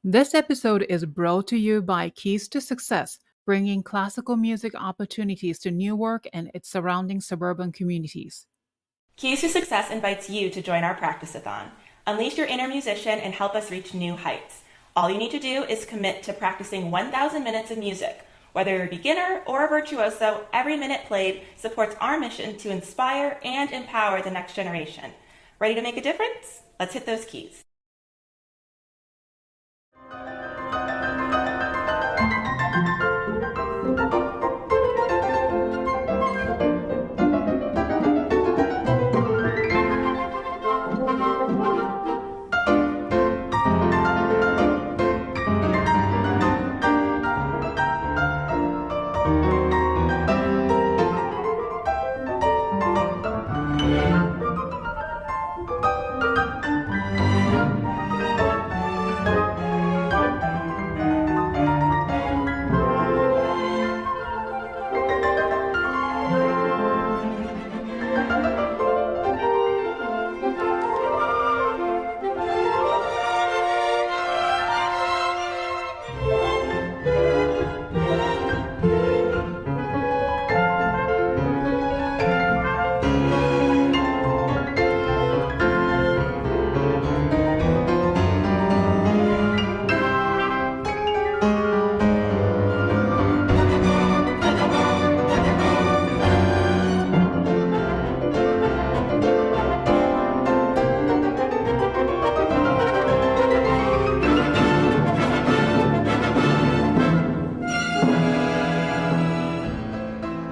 This episode is brought to you by Keys to Success, bringing classical music opportunities to Newark and its surrounding suburban communities. Keys to Success invites you to join our practice-a-thon. Unleash your inner musician and help us reach new heights. All you need to do is commit to practicing 1,000 minutes of music. Whether you're a beginner or a virtuoso, every minute played supports our mission to inspire and empower the next generation. Ready to make a difference? Let's hit those keys.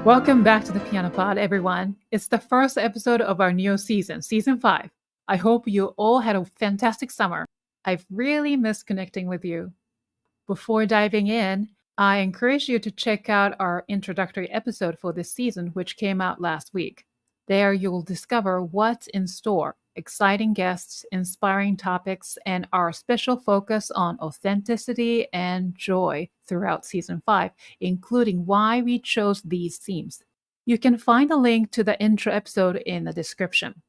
Welcome back to the Piano Pod, everyone. It's the first episode of our new season, Season 5. I hope you all had a fantastic summer. I've really missed connecting with you. Before diving in, I encourage you to check out our introductory episode for this season, which came out last week. There you'll discover what's in store, exciting guests, inspiring topics, and our special focus on authenticity and joy throughout Season 5, including why we chose these themes. You can find a link to the intro episode in the description.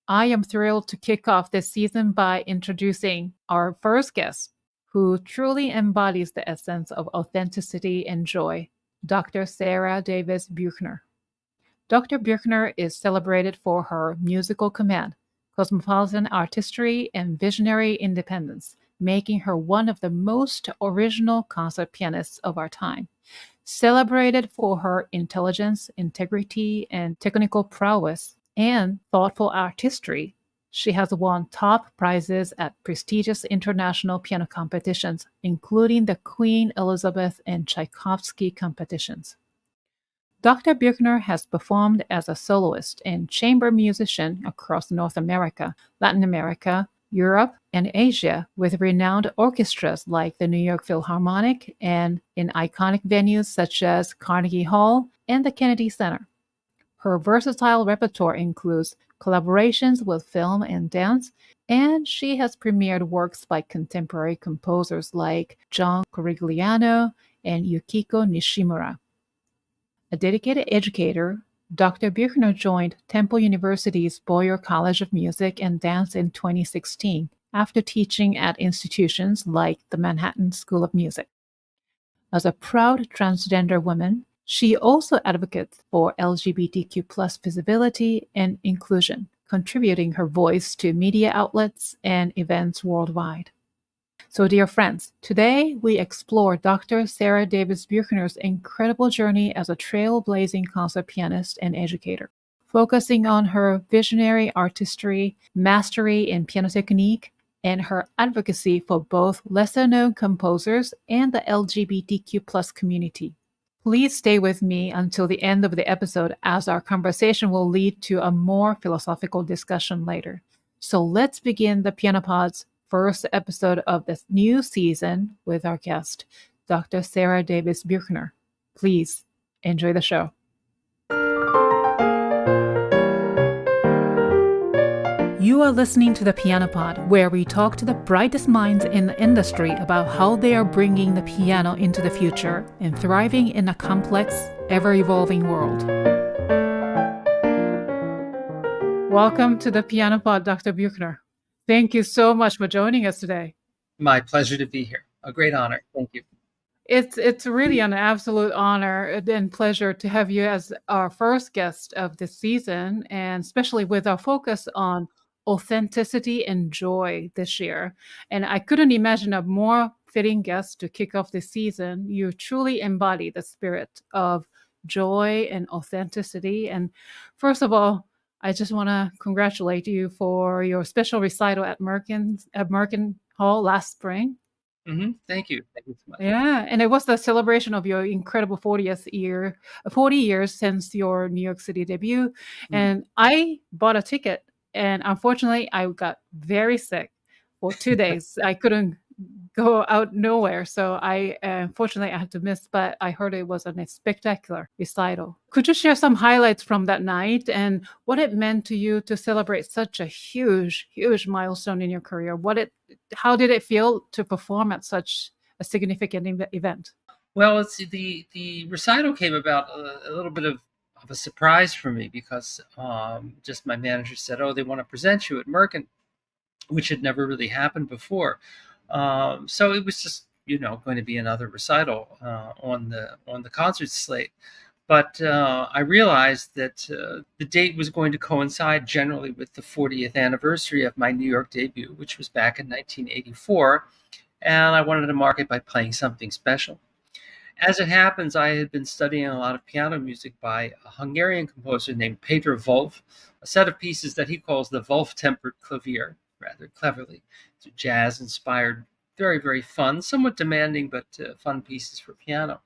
I am thrilled to kick off this season by introducing our first guest, who truly embodies the essence of authenticity and joy, Dr. Sara Davis Buechner. Dr. Buechner is celebrated for her musical command, cosmopolitan artistry, and visionary independence, making her one of the most original concert pianists of our time. Celebrated for her intelligence, integrity, and technical prowess, and thoughtful artistry, she has won top prizes at prestigious international piano competitions, including the Queen Elisabeth and Tschaikowsky competitions. Dr. Buechner has performed as a soloist and chamber musician across North America, Latin America, Europe, and Asia with renowned orchestras like the New York Philharmonic and in iconic venues such as Carnegie Hall and the Kennedy Center. Her versatile repertoire includes collaborations with film and dance, and she has premiered works by contemporary composers like John Corigliano and Yukiko Nishimura. A dedicated educator, Dr. Buechner joined Temple University's Boyer College of Music and Dance in 2016 after teaching at institutions like the Manhattan School of Music. As a proud transgender woman, she also advocates for LGBTQ+ visibility and inclusion, contributing her voice to media outlets and events worldwide. So, dear friends, today we explore Dr. Sara Davis Buechner's incredible journey as a trailblazing concert pianist and educator, focusing on her visionary artistry, mastery in piano technique, and her advocacy for both lesser-known composers and the LGBTQ+ community. Please stay with me until the end of the episode, as our conversation will lead to a more philosophical discussion later. So let's begin the Piano Pod's first episode of this new season with our guest, Dr. Sara Davis Buechner. Please enjoy the show. You are listening to the Piano Pod, where we talk to the brightest minds in the industry about how they are bringing the piano into the future and thriving in a complex, ever-evolving world. Welcome to the Piano Pod, Dr. Buechner. Thank you so much for joining us today. My pleasure to be here. A great honor. Thank you. It's really an absolute honor and pleasure to have you as our first guest of this season, and especially with our focus on authenticity and joy this year. And I couldn't imagine a more fitting guest to kick off this season. You truly embody the spirit of joy and authenticity. And first of all, I just want to congratulate you for your special recital at Merkin Hall last spring. Thank you. Thank you so much. Yeah, and it was the celebration of your incredible 40th year, 40 years since your New York City debut. Mhm. And I bought a ticket, and unfortunately, I got very sick for 2 days. I couldn't go out nowhere, so unfortunately I had to miss. But I heard it was a spectacular recital. Could you share some highlights from that night and what it meant to you to celebrate such a huge, huge milestone in your career? How did it feel to perform at such a significant event? Well, it's the recital came about a little bit of a surprise for me because just my manager said, "Oh, they want to present you at Merkin," which had never really happened before. So it was just going to be another recital on the concert slate. But I realized that the date was going to coincide generally with the 40th anniversary of my New York debut, which was back in 1984, and I wanted to mark it by playing something special. As it happens, I had been studying a lot of piano music by a Hungarian composer named Péter Wolf, a set of pieces that he calls the Wolf-tempered Clavier, rather cleverly. It's a jazz-inspired, very, very fun, somewhat demanding, but fun pieces for piano.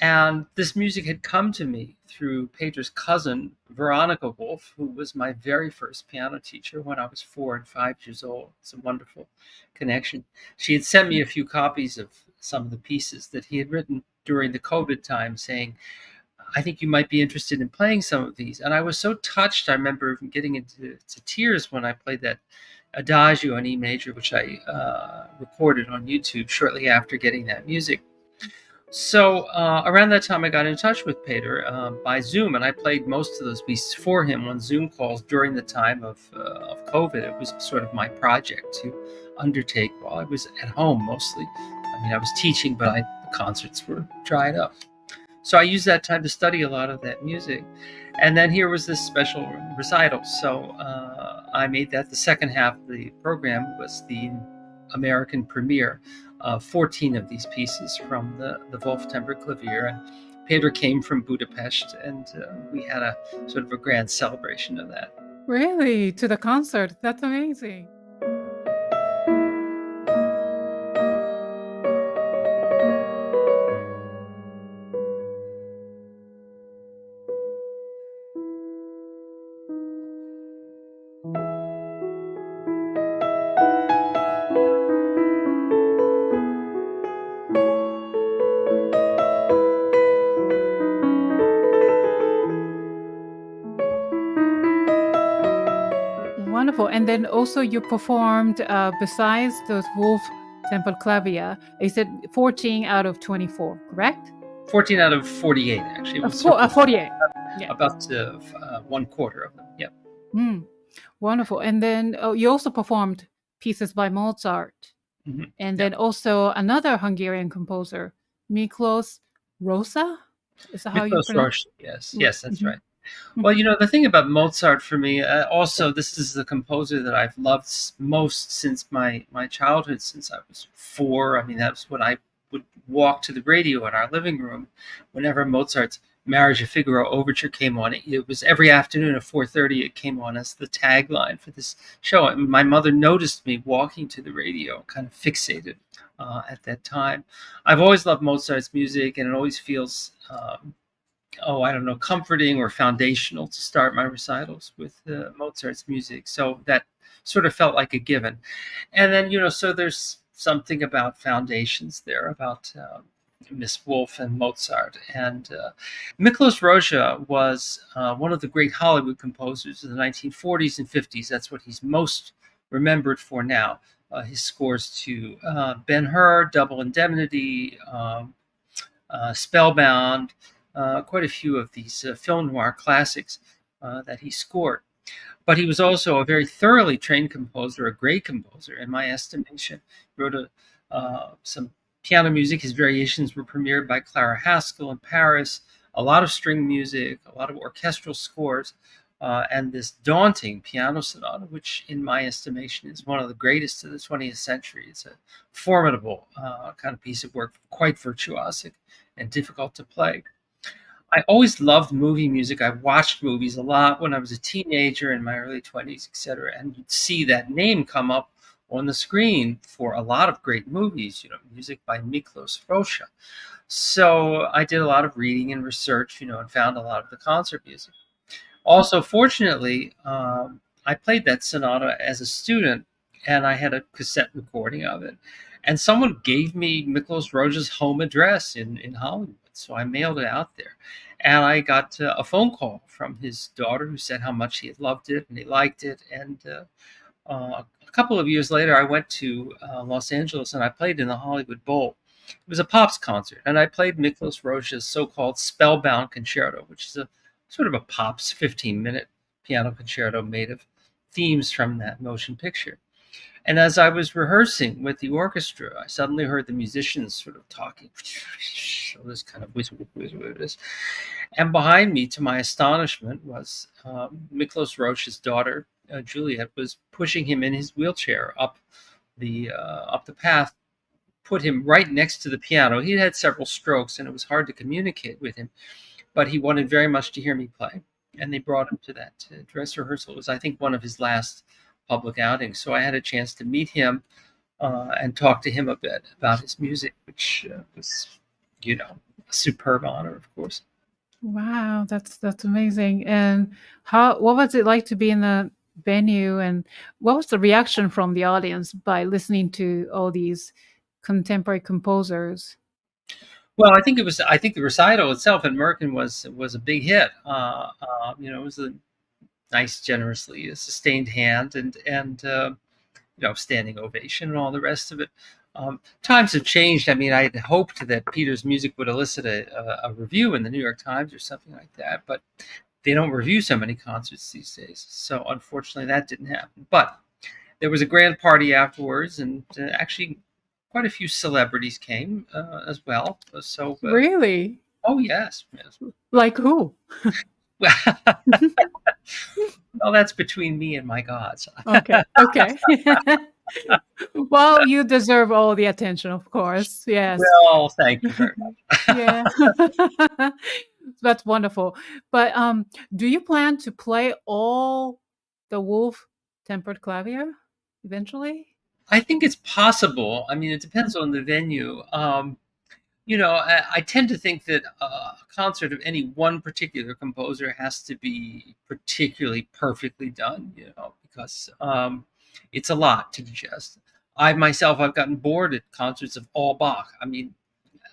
And this music had come to me through Péter's cousin, Veronica Wolf, who was my very first piano teacher when I was 4 and 5 years old. It's a wonderful connection. She had sent me a few copies of some of the pieces that he had written during the COVID time, saying, "I think you might be interested in playing some of these." And I was so touched. I remember getting into tears when I played that Adagio in E major, which I recorded on YouTube shortly after getting that music. So around that time, I got in touch with Péter by Zoom, and I played most of those pieces for him on Zoom calls during the time of COVID. It was sort of my project to undertake while I was at home mostly. I mean, I was teaching, but the concerts were dried up. So I used that time to study a lot of that music. And then here was this special recital. So I made that the second half of the program was the American premiere of 14 of these pieces from the Wolf-tempered Clavier. And Péter came from Budapest, and we had a sort of a grand celebration of that. Really? To the concert? That's amazing. Wonderful. And then also you performed, besides those Wolf Temple Clavier, you said 14 out of 24, correct? 14 out of 48, actually. It was 48. Yeah. about 1/4 of them. Yep. Wonderful. And then you also performed pieces by Mozart. Mm-hmm. And then also another Hungarian composer, Miklos Rosa? Is that how you pronounce it? Yes, that's right. Mhm. Well, the thing about Mozart for me, also, this is the composer that I've loved most since my childhood, since I was 4. I mean, that's when I would walk to the radio in our living room whenever Mozart's Marriage of Figaro Overture came on. It was every afternoon at 4:30. It came on as the tagline for this show. And my mother noticed me walking to the radio, kind of fixated at that time. I've always loved Mozart's music, and it always feels I don't know, comforting or foundational to start my recitals with Mozart's music. So that sort of felt like a given. And then, so there's something about foundations there, about Miss Wolf and Mozart. And Miklos Rozsa was one of the great Hollywood composers of the 1940s and 50s. That's what he's most remembered for now. His scores to Ben-Hur, Double Indemnity, Spellbound, quite a few of these film noir classics that he scored. But he was also a very thoroughly trained composer, a great composer, in my estimation. He wrote some piano music. His variations were premiered by Clara Haskell in Paris. A lot of string music, a lot of orchestral scores, and this daunting piano sonata, which, in my estimation, is one of the greatest of the 20th century. It's a formidable kind of piece of work, quite virtuosic and difficult to play. I always loved movie music. I watched movies a lot when I was a teenager, in my early 20s, etc. And you'd see that name come up on the screen for a lot of great movies, music by Miklos Rozsa. So I did a lot of reading and research, and found a lot of the concert music. Also, fortunately, I played that sonata as a student, and I had a cassette recording of it. And someone gave me Miklos Rozsa's home address in Hollywood, so I mailed it out there. And I got a phone call from his daughter who said how much he had loved it and he liked it. And a couple of years later, I went to Los Angeles and I played in the Hollywood Bowl. It was a pops concert, and I played Miklos Rozsa's so-called Spellbound Concerto, which is a sort of a pops 15-minute piano concerto made of themes from that motion picture. And as I was rehearsing with the orchestra, I suddenly heard the musicians sort of talking, this kind of whiz. And behind me, to my astonishment, was Miklos Rozsa's daughter, Juliet, was pushing him in his wheelchair up the path, put him right next to the piano. He had several strokes, and it was hard to communicate with him, but he wanted very much to hear me play. And they brought him to that dress rehearsal. It was, I think, one of his last public outings. So I had a chance to meet him and talk to him a bit about his music, which was, a superb honor, of course. Wow, that's amazing. And what was it like to be in the venue, and what was the reaction from the audience by listening to all these contemporary composers? Well, I think the recital itself in Merkin was a big hit. It was a nice, generously sustained hand, and standing ovation and all the rest of it. Times have changed. I mean, I had hoped that Péter's music would elicit a review in the New York Times or something like that, but they don't review so many concerts these days. So unfortunately, that didn't happen. But there was a grand party afterwards, and actually quite a few celebrities came as well. So Really? Oh, yes. Like who? Well, that's between me and my gods. Okay. Well, you deserve all the attention, of course. Yes. Well, thank you very much. Yeah. That's wonderful. But do you plan to play all the Wolf tempered clavier eventually? I think it's possible. I mean, it depends on the venue. I tend to think that a concert of any one particular composer has to be particularly perfectly done, because it's a lot to digest. I've gotten bored at concerts of all Bach. I mean,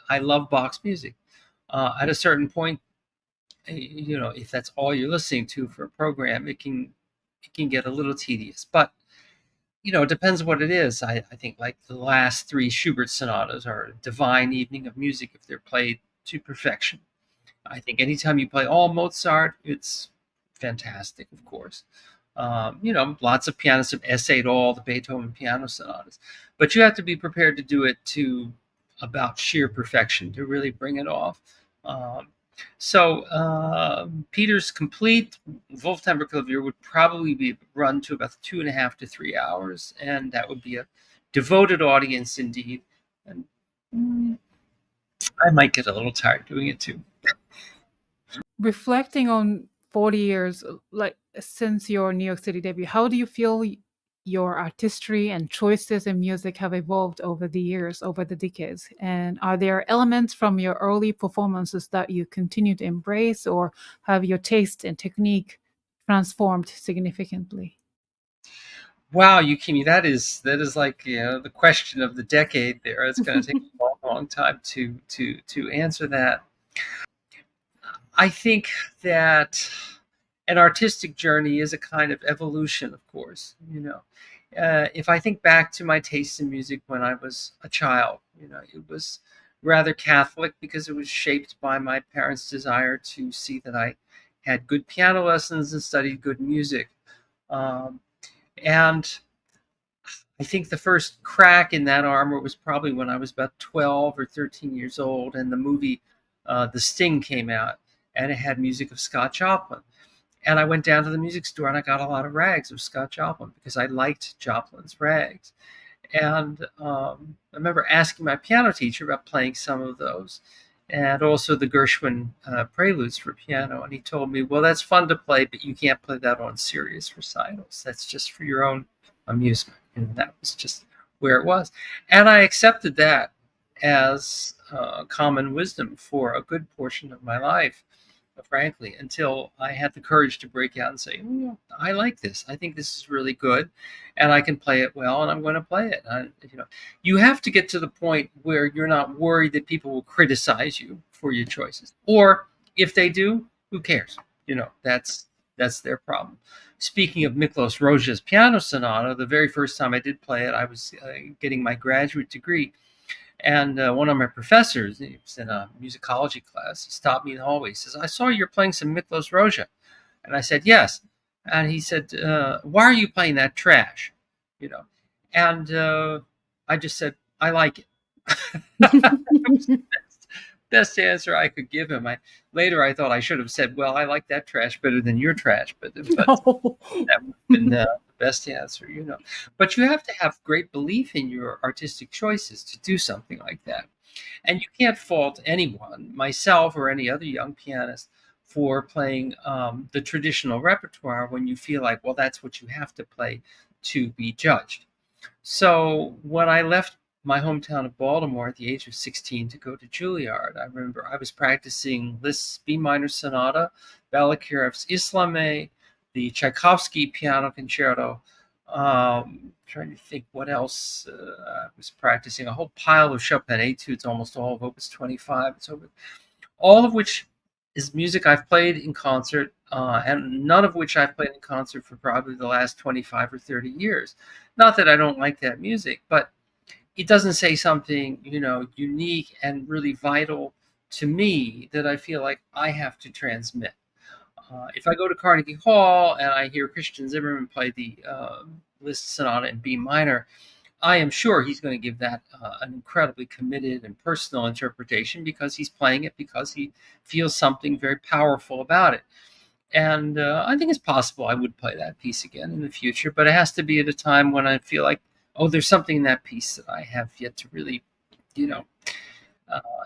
I love Bach's music. At a certain point, if that's all you're listening to for a program, it can get a little tedious. But it depends what it is. I think like the last three Schubert sonatas are a divine evening of music if they're played to perfection. I think anytime you play all Mozart, it's fantastic, of course. Lots of pianists have essayed all the Beethoven piano sonatas, but you have to be prepared to do it to about sheer perfection to really bring it off. So Péter's complete Wolf-tempered clavier would probably be run to about 2.5 to 3 hours, and that would be a devoted audience indeed. And I might get a little tired doing it too. Reflecting on 40 years, like since your New York City debut, how do you feel your artistry and choices in music have evolved over the years, over the decades? And are there elements from your early performances that you continue to embrace, or have your taste and technique transformed significantly? Wow, Yukimi, that is like the question of the decade. There, it's going to take a long, long time to answer that. I think that an artistic journey is a kind of evolution, of course. If I think back to my taste in music when I was a child, it was rather Catholic because it was shaped by my parents' desire to see that I had good piano lessons and studied good music. Um, and I think the first crack in that armor was probably when I was about 12 or 13 years old, and the movie The Sting came out, and it had music of Scott Joplin. And I went down to the music store and I got a lot of rags of Scott Joplin because I liked Joplin's rags. And I remember asking my piano teacher about playing some of those, and also the Gershwin preludes for piano. And he told me, well, that's fun to play, but you can't play that on serious recitals. That's just for your own amusement. And that was just where it was. And I accepted that as common wisdom for a good portion of my life, frankly, until I had the courage to break out and say, "Oh, I like this. I think this is really good, and I can play it well, and I'm going to play it." You have to get to the point where you're not worried that people will criticize you for your choices, or if they do, who cares? That's their problem. Speaking of Miklos Rozsa's Piano Sonata, the very first time I did play it, I was getting my graduate degree. And one of my professors, he was in a musicology class, he stopped me in the hallway. He says, I saw you're playing some Miklos Rozsa. And I said, yes. And he said, why are you playing that trash? You know, and I just said, I like it. That was the best answer I could give him. Later I thought I should have said, well, I like that trash better than your trash, but No. that would have been the best answer. But you have to have great belief in your artistic choices to do something like that. And you can't fault anyone, myself or any other young pianist, for playing the traditional repertoire when you feel like, well, that's what you have to play to be judged. So when I left my hometown of Baltimore at the age of 16 to go to Juilliard, I remember I was practicing Liszt's B minor sonata, Balakirov's Islame, the Tschaikowsky piano concerto. Trying to think what else I was practicing. A whole pile of Chopin etudes, almost all of Opus 25. So all of which is music I've played in concert, and none of which I've played in concert for probably the last 25 or 30 years. Not that I don't like that music, but it doesn't say something, unique and really vital to me that I feel like I have to transmit. If I go to Carnegie Hall and I hear Christian Zimmerman play the Liszt Sonata in B minor, I am sure he's going to give that an incredibly committed and personal interpretation because he's playing it because he feels something very powerful about it. And I think it's possible I would play that piece again in the future, but it has to be at a time when I feel like, oh, there's something in that piece that I have yet to really, you know,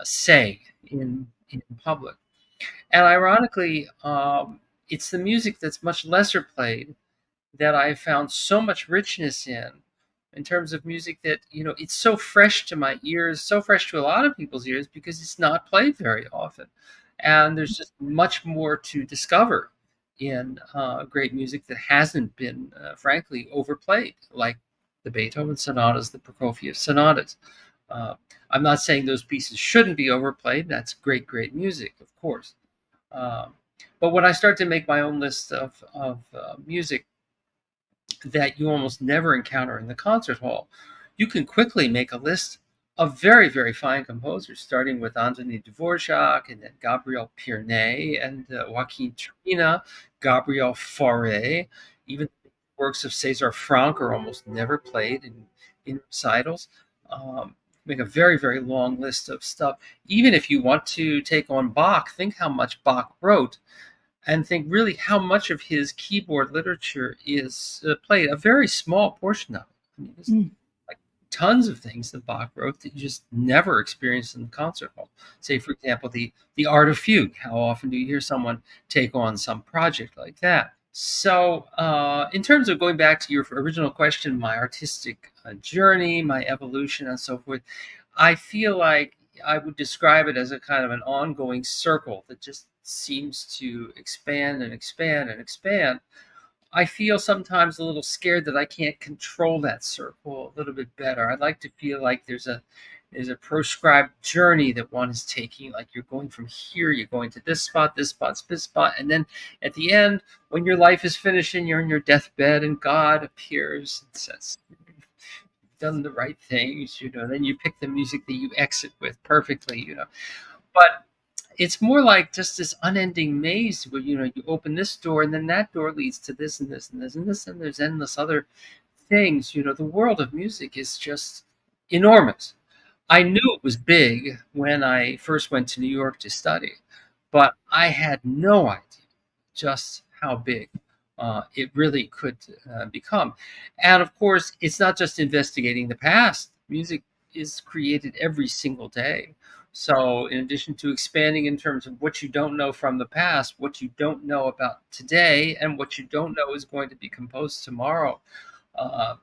say in public. And ironically, it's the music that's much lesser played that I found so much richness in terms of music that, it's so fresh to my ears, so fresh to a lot of people's ears because it's not played very often. And there's just much more to discover in great music that hasn't been, frankly, overplayed, like the Beethoven sonatas, the Prokofiev sonatas. Uh, I'm not saying those pieces shouldn't be overplayed. That's great, great music, of course. Um, but when I start to make my own list of music that you almost never encounter in the concert hall, you can quickly make a list of very, very fine composers, starting with Anthony Dvorak and then Gabriel Pirnet and Joaquin Turina, Gabriel Fauré. Even works of César Franck are almost never played in recitals. Make a very, very long list of stuff. Even if you want to take on Bach, think how much Bach wrote and think really how much of his keyboard literature is played. A very small portion of it. I mean, there's like tons of things that Bach wrote that you just never experienced in the concert hall. Say, for example, the art of fugue. How often do you hear someone take on some project like that? So, in terms of going back to your original question, my artistic journey, my evolution, and so forth, I feel like I would describe it as a kind of an ongoing circle that just seems to expand and expand and expand. I feel sometimes a little scared that I can't control that circle a little bit better. I'd like to feel like there's a proscribed journey that one is taking, like you're going from here, you're going to this spot, this spot, and then at the end, when your life is finished and you're in your deathbed and God appears and says, you've done the right things, then you pick the music that you exit with perfectly. But it's more like just this unending maze where, you open this door and then that door leads to this and this and this and this, and there's endless other things. The world of music is just enormous. I knew it was big when I first went to New York to study, but I had no idea just how big it really could become. And of course, it's not just investigating the past. Music is created every single day. So, in addition to expanding in terms of what you don't know from the past, what you don't know about today, and what you don't know is going to be composed tomorrow, uh,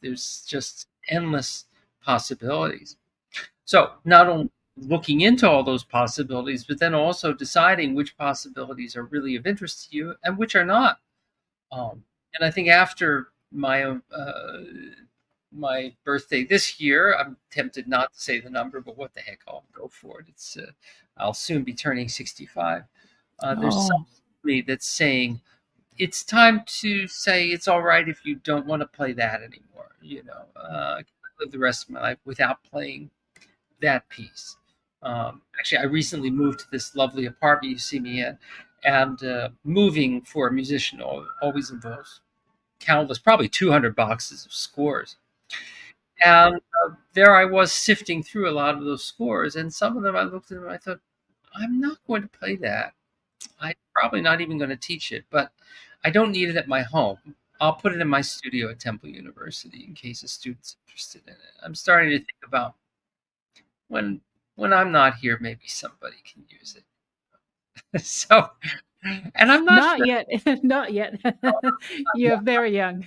there's just endless possibilities. So, not only looking into all those possibilities, but then also deciding which possibilities are really of interest to you and which are not. And I think after my birthday this year, I'm tempted not to say the number, but what the heck, I'll go for it. I'll soon be turning 65. There's Oh, something in me that's saying it's time to say it's all right if you don't want to play that anymore. I can live the rest of my life without playing that piece. Actually, I recently moved to this lovely apartment you see me in, and moving for a musician always involves countless, probably 200 boxes of scores. And there I was sifting through a lot of those scores, and some of them I looked at them and I thought, I'm not going to play that. I'm probably not even going to teach it, but I don't need it at my home. I'll put it in my studio at Temple University in case a student's interested in it. I'm starting to think about when when I'm not here, maybe somebody can use it. So, and I'm not not sure. yet. Not yet. You're very young.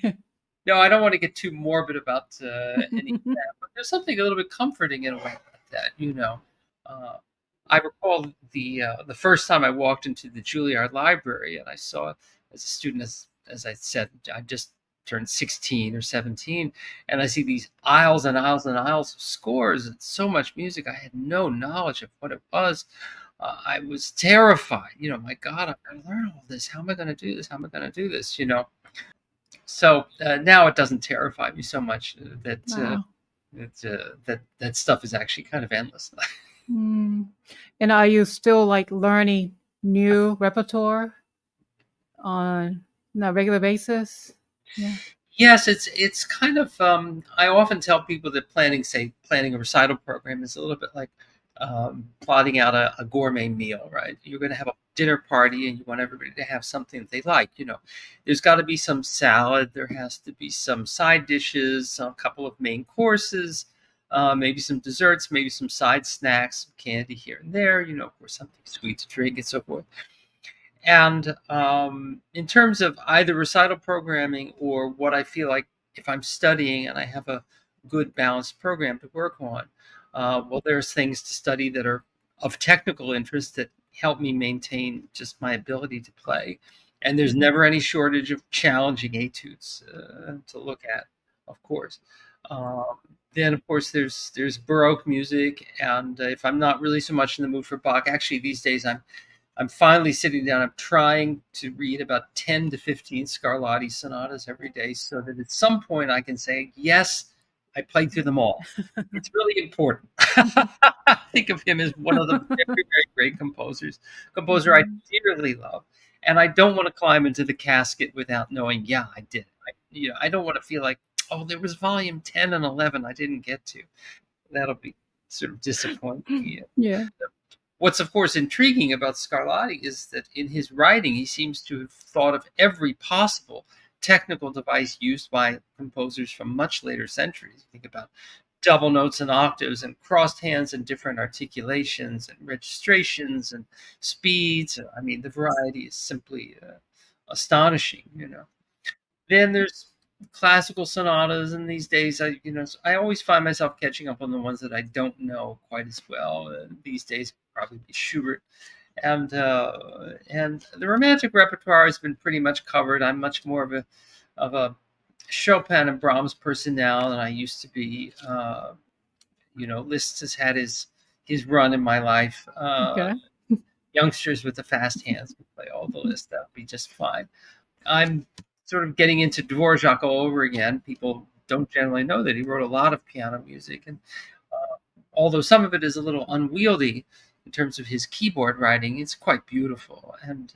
No, I don't want to get too morbid about any of that, but there's something a little bit comforting in a way like that. Uh, I recall the first time I walked into the Juilliard Library and I saw, as a student, as I said, I just turned 16 or 17, and I see these aisles and aisles and aisles of scores and so much music. I had no knowledge of what it was. I was terrified. My God, I'm going to learn all this. How am I going to do this? How am I going to do this? So now it doesn't terrify me so much Wow. that stuff is actually kind of endless. Mm. And are you still like learning new repertoire on a regular basis? Yeah. Yes, it's kind of. I often tell people that planning a recital program is a little bit like plotting out a gourmet meal, right? You're going to have a dinner party, and you want everybody to have something that they like. There's got to be some salad. There has to be some side dishes, a couple of main courses, maybe some desserts, maybe some side snacks, some candy here and there. Of course, something sweet to drink and so forth. And in terms of either recital programming or what I feel like if I'm studying and I have a good balanced program to work on, well, there's things to study that are of technical interest that help me maintain just my ability to play. And there's never any shortage of challenging etudes to look at, of course. Um, then, of course, there's Baroque music, and if I'm not really so much in the mood for Bach, actually these days I'm finally sitting down. I'm trying to read about 10 to 15 Scarlatti sonatas every day so that at some point I can say, yes, I played through them all. It's really important. I think of him as one of the very, very great composer I Mhm. dearly love. And I don't want to climb into the casket without knowing, yeah, I did it. I don't want to feel like, oh, there was volume 10 and 11 I didn't get to. That'll be sort of disappointing. Yeah. Yeah. What's of course intriguing about Scarlatti is that in his writing he seems to have thought of every possible technical device used by composers from much later centuries. Think about double notes and octaves and crossed hands and different articulations and registrations and speeds. I mean, the variety is simply astonishing. Then there's classical sonatas, and these days I always find myself catching up on the ones that I don't know quite as well. These days probably be Schubert, and the romantic repertoire has been pretty much covered. I'm much more of a Chopin and Brahms person now than I used to be. Liszt has had his run in my life. Okay. Youngsters with the fast hands can play all the Liszt. That'll be just fine. I'm sort of getting into Dvorak all over again. People don't generally know that he wrote a lot of piano music, and although some of it is a little unwieldy, in terms of his keyboard writing, it's quite beautiful and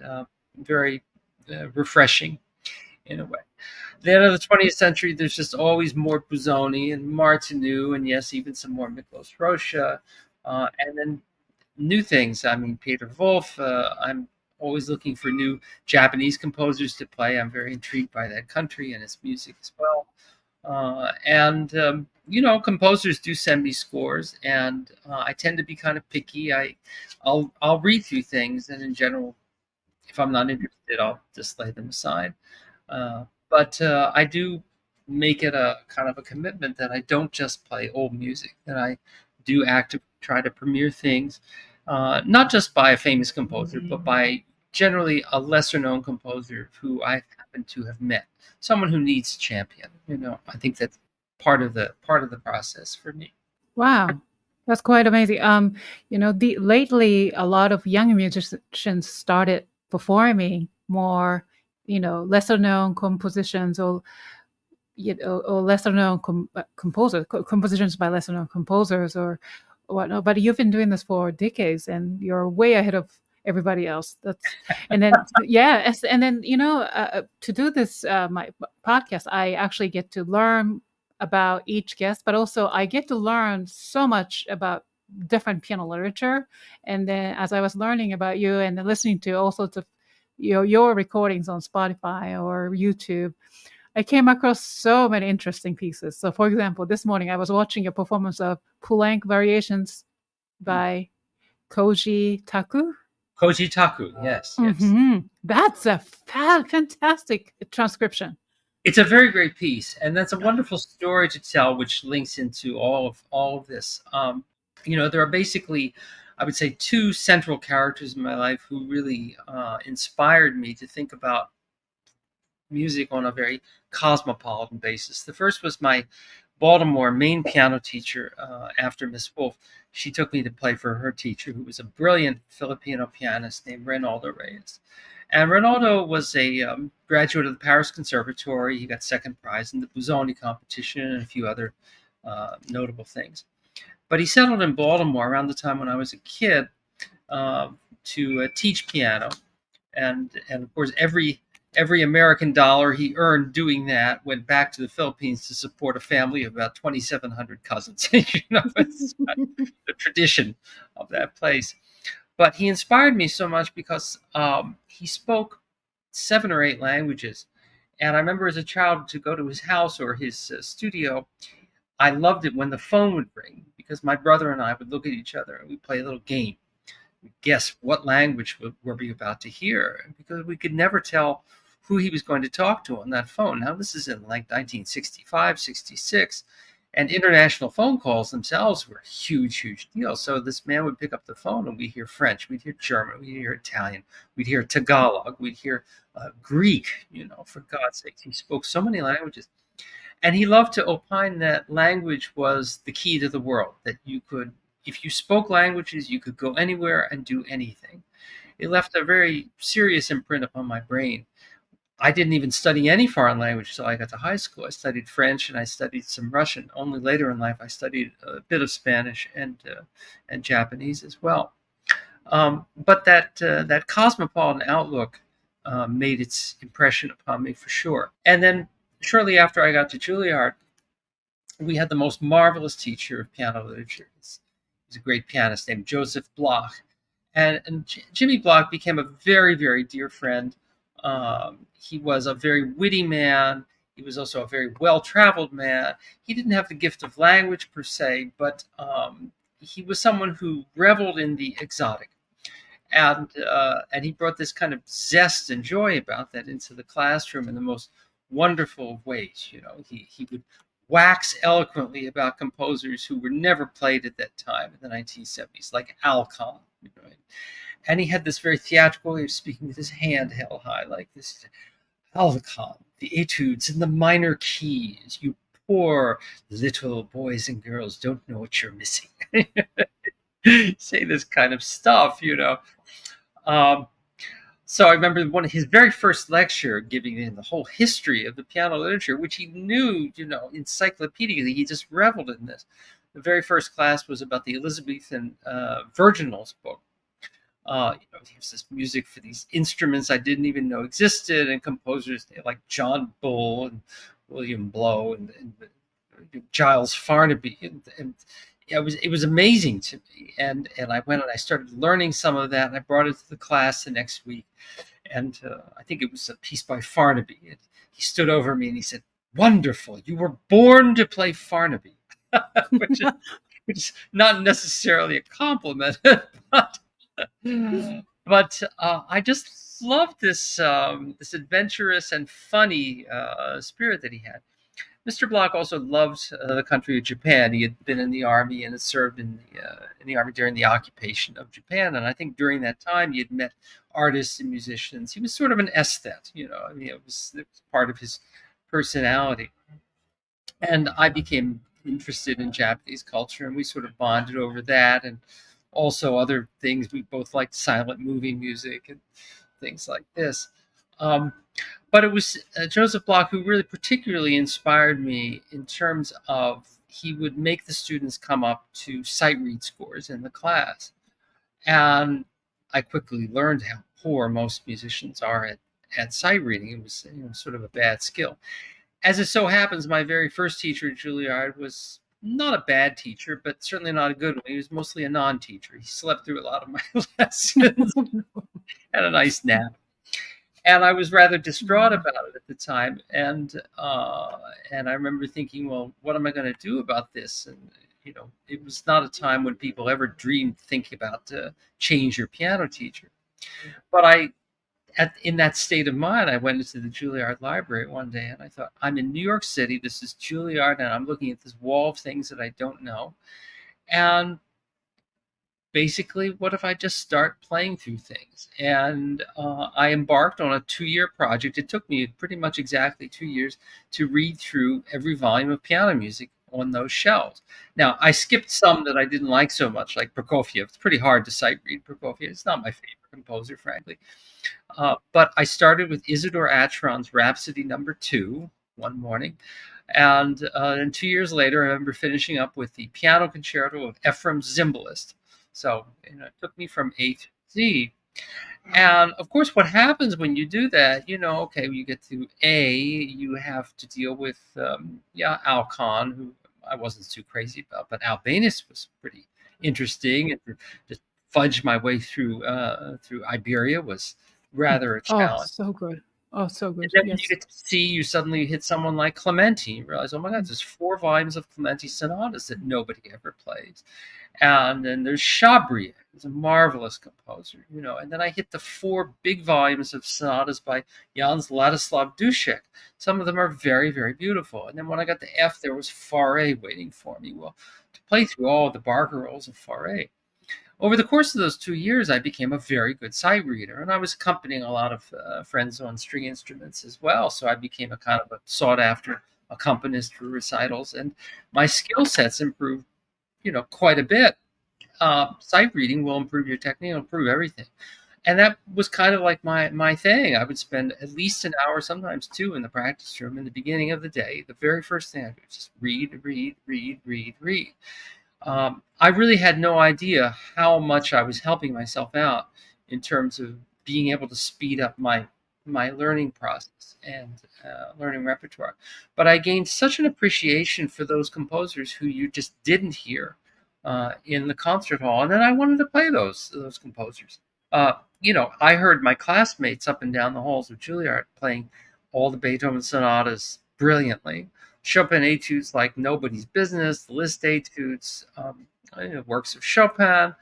very refreshing in a way. The end of the 20th century, there's just always more Busoni and Martinu, and yes, even some more Miklos Rocha, and then new things. I mean, Peter Wolf. I'm always looking for new Japanese composers to play. I'm very intrigued by that country and its music as well. And composers do send me scores, and I tend to be kind of picky. I'll read through things, and in general, if I'm not interested, I'll just lay them aside. But I do make it a kind of a commitment that I don't just play old music, that I do actively try to premiere things, not just by a famous composer, but by generally a lesser known composer who I happen to have met, someone who needs a champion. I think that's part of the process for me. Wow, that's quite amazing. Lately a lot of young musicians started performing more, lesser known compositions or lesser known compositions by lesser known composers or whatnot. But you've been doing this for decades, and you're way ahead of everybody else. And then to do this my podcast, I actually get to learn about each guest, but also I get to learn so much about different piano literature. And then as I was learning about you and then listening to all sorts of your recordings on Spotify or YouTube, I came across so many interesting pieces. So, for example, this morning I was watching a performance of Poulenc Variations by Koji Taku. Koji Taku, yes. That's a fantastic transcription. It's a very great piece, and that's a wonderful story to tell, which links into all of this. There are basically, I would say, two central characters in my life who really inspired me to think about music on a very cosmopolitan basis. The first was my Baltimore main piano teacher after Miss Wolf. She took me to play for her teacher, who was a brilliant Filipino pianist named Reynaldo Reyes. And Reynaldo was a graduate of the Paris Conservatory. He got second prize in the Busoni competition and a few other notable things. But he settled in Baltimore around the time when I was a kid to teach piano. And of course, every American dollar he earned doing that went back to the Philippines to support a family of about 2,700 cousins. It's the tradition of that place. But he inspired me so much because he spoke 7 or 8 languages. And I remember as a child to go to his house or his studio, I loved it when the phone would ring because my brother and I would look at each other and we'd play a little game. We'd guess what language were we about to hear, because we could never tell who he was going to talk to on that phone. Now, this is in like 1965, 66. And international phone calls themselves were a huge, huge deal. So this man would pick up the phone and we'd hear French, we'd hear German, we'd hear Italian, we'd hear Tagalog, we'd hear Greek, for God's sake. He spoke so many languages. And he loved to opine that language was the key to the world, that you could, if you spoke languages, you could go anywhere and do anything. It left a very serious imprint upon my brain. I didn't even study any foreign language until I got to high school. I studied French and I studied some Russian. Only later in life I studied a bit of Spanish and Japanese as well. But that cosmopolitan outlook made its impression upon me for sure. And then shortly after I got to Juilliard, we had the most marvelous teacher of piano literature. He was a great pianist named Joseph Bloch. And Jimmy Bloch became a very, very dear friend. He was a very witty man. He was also a very well-traveled man. He didn't have the gift of language per se, but he was someone who reveled in the exotic. And he brought this kind of zest and joy about that into the classroom in the most wonderful ways. He would wax eloquently about composers who were never played at that time in the 1970s, like Al Kahn. And he had this very theatrical way of speaking with his hand held high, like this. Al Kahn, the etudes in the minor keys. You poor little boys and girls don't know what you're missing. Say this kind of stuff, So I remember one of his very first lecture giving in the whole history of the piano literature, which he knew, encyclopedically. He just reveled in this. the very first class was about the Elizabethan virginals book. Here's this music for these instruments I didn't even know existed, and composers like John Bull and William Blow and Giles Farnaby, and it was amazing to me. And I went and I started learning some of that, and I brought it to the class the next week. And I think it was a piece by Farnaby. And he stood over me and he said, "Wonderful! You were born to play Farnaby," which is not necessarily a compliment, but I just loved this adventurous and funny spirit that he had. Mr. Bloch also loved the country of Japan. He had been in the army and had served in the army during the occupation of Japan. And I think during that time he had met artists and musicians. He was sort of an aesthete, I mean, it was part of his personality. And I became interested in Japanese culture, and we sort of bonded over that, and also other things. We both liked silent movie music and things like this. But it was Joseph Bloch who really particularly inspired me in terms of he would make the students come up to sight read scores in the class. And I quickly learned how poor most musicians are at sight reading. It was sort of a bad skill. As it so happens, my very first teacher at Juilliard was not a bad teacher, but certainly not a good one. He was mostly a non-teacher. He slept through a lot of my lessons, had a nice nap. And I was rather distraught about it at the time. And I remember thinking, well, what am I going to do about this? And, it was not a time when people ever dreamed, think about change your piano teacher. But in that state of mind, I went into the Juilliard library one day and I thought, I'm in New York City. This is Juilliard, and I'm looking at this wall of things that I don't know. And basically, what if I just start playing through things? And I embarked on a 2-year project. It took me pretty much exactly 2 years to read through every volume of piano music on those shelves. Now, I skipped some that I didn't like so much, like Prokofiev. It's pretty hard to sight read Prokofiev. It's not my favorite composer, frankly. But I started with Isidor Atron's Rhapsody No. 2 one morning. And then 2 years later, I remember finishing up with the piano concerto of Ephraim's Zimbalist. So it took me from A to Z. And of course, what happens when you do that, okay, when you get to A, you have to deal with, Alcon, who I wasn't too crazy about, but Albéniz was pretty interesting. And just fudge my way through Iberia was rather a challenge. So good. Oh, so good. And then when Yes. you get to see, you suddenly hit someone like Clementi. You realize, oh my God, there's 4 volumes of Clementi sonatas that nobody ever plays. And then there's Chabrier, who's a marvelous composer, And then I hit the 4 big volumes of sonatas by Jan Ladislav Dušek. Some of them are very, very beautiful. And then when I got to F, there was Fauré waiting for me. Well, to play through all the barcarolles of Fauré. Over the course of those 2 years, I became a very good sight reader, and I was accompanying a lot of friends on string instruments as well. So I became a kind of a sought-after accompanist for recitals, and my skill sets improved, quite a bit. Sight reading will improve your technique, it'll improve everything. And that was kind of like my thing. I would spend at least an hour, sometimes 2, in the practice room in the beginning of the day. The very first thing I do is just read, read, read, read, read. I really had no idea how much I was helping myself out in terms of being able to speed up my learning process and learning repertoire. But I gained such an appreciation for those composers who you just didn't hear in the concert hall, and then I wanted to play those composers. I heard my classmates up and down the halls of Juilliard playing all the Beethoven sonatas brilliantly. Chopin etudes like Nobody's Business, the Liszt etudes, works of Chopin.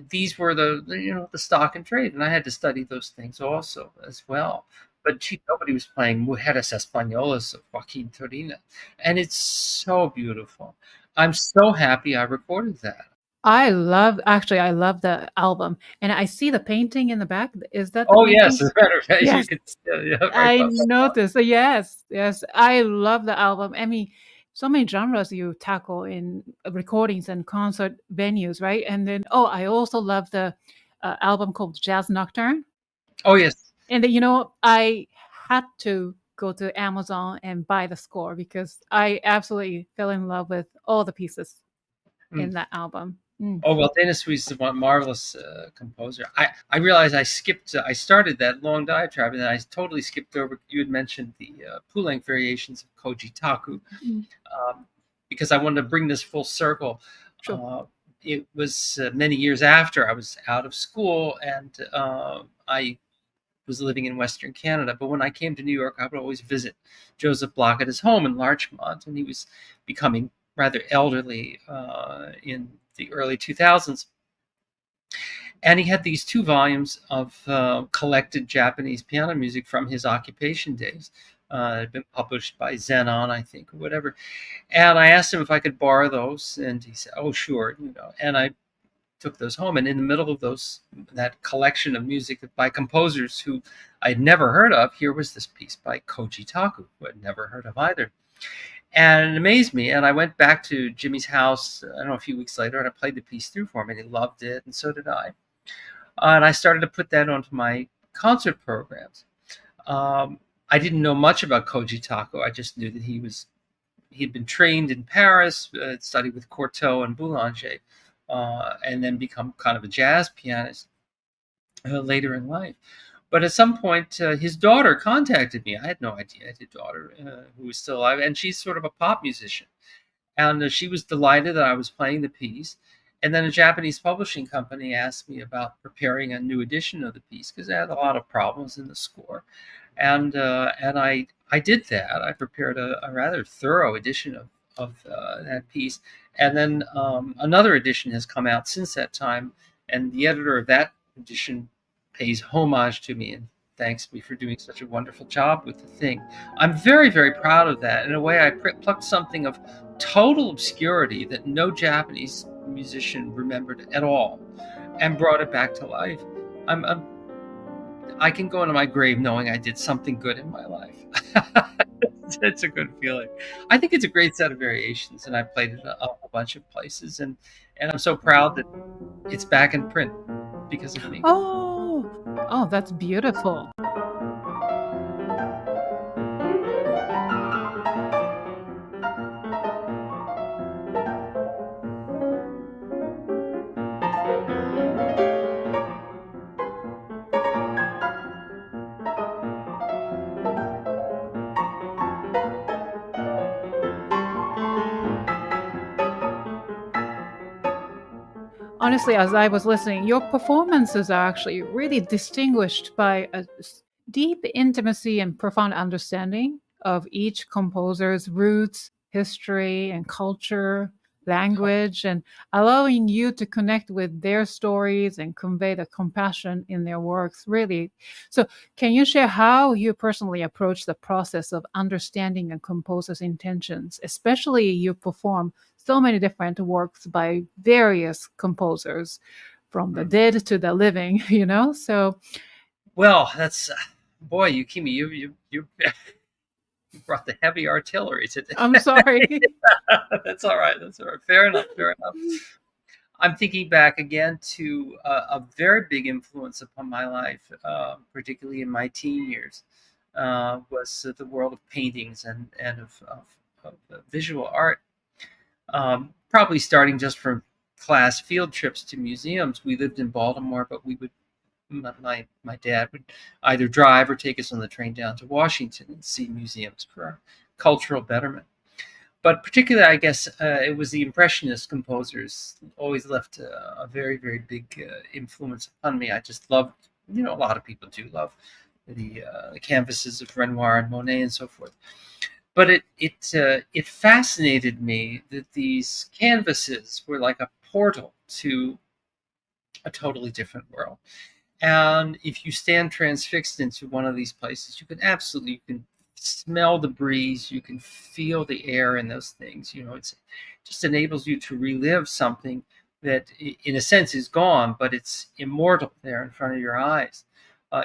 These were the stock and trade, and I had to study those things also as well. But nobody was playing Mujeres Españolas of Joaquin Turina, and it's so beautiful. I'm so happy I recorded that. I love the album, and I see the painting in the back. Is that the Oh painting? yes, as a matter of fact, Yes. you could. Right I above that. noticed. Yes, yes. I love the album. I mean, so many genres you tackle in recordings and concert venues, right? And then, I also love the album called Jazz Nocturne. Oh yes. And then, I had to go to Amazon and buy the score because I absolutely fell in love with all the pieces in that album. Oh, well, Dana Sweet's a marvelous composer. I realized I started that long diatribe, and then I totally skipped over. You had mentioned the full-length variations of Koji Taku, because I wanted to bring this full circle. Sure. It was many years after I was out of school, and I was living in Western Canada. But when I came to New York, I would always visit Joseph Block at his home in Larchmont, and he was becoming rather elderly in the early 2000s. And he had these 2 volumes of collected Japanese piano music from his occupation days. Had been published by Zenon, I think, or whatever. And I asked him if I could borrow those, and he said, "Oh, sure," And I took those home, and in the middle of that collection of music by composers who I'd never heard of, here was this piece by Koji Taku, who I'd never heard of either. And it amazed me, and I went back to Jimmy's house, I don't know, a few weeks later, and I played the piece through for him, and he loved it, and so did I. And I started to put that onto my concert programs. I didn't know much about Koji Taku. I just knew that he'd been trained in Paris, studied with Courteau and Boulanger, and then become kind of a jazz pianist later in life. But at some point, his daughter contacted me. I had no idea I had a daughter who was still alive, and she's sort of a pop musician. And she was delighted that I was playing the piece. And then a Japanese publishing company asked me about preparing a new edition of the piece because it had a lot of problems in the score. And I did that. I prepared a rather thorough edition of that piece. And then another edition has come out since that time, and the editor of that edition pays homage to me and thanks me for doing such a wonderful job with the thing. I'm very, very proud of that. In a way, I plucked something of total obscurity that no Japanese musician remembered at all and brought it back to life. I can go into my grave knowing I did something good in my life. It's a good feeling. I think it's a great set of variations, and I played it a bunch of places, and I'm so proud that it's back in print because of me. Oh, that's beautiful. Honestly, as I was listening, your performances are actually really distinguished by a deep intimacy and profound understanding of each composer's roots, history, and culture, language, and allowing you to connect with their stories and convey the compassion in their works, really. So, can you share how you personally approach the process of understanding a composer's intentions, especially you perform so many different works by various composers, from the dead to the living, So, well, that's boy, Yukimi, you brought the heavy artillery today. I'm sorry. That's all right. That's all right. Fair enough. Fair enough. I'm thinking back again to a very big influence upon my life, particularly in my teen years, was the world of paintings and of visual art. Probably starting just from class field trips to museums. We lived in Baltimore, but we would my dad would either drive or take us on the train down to Washington and see museums for our cultural betterment. But particularly, I guess, it was the Impressionist composers always left a very, very big influence upon me. I just loved, a lot of people do love the canvases of Renoir and Monet and so forth. But it fascinated me that these canvases were like a portal to a totally different world. And if you stand transfixed into one of these places, you can smell the breeze, you can feel the air in those things. It just enables you to relive something that in a sense is gone, but it's immortal there in front of your eyes.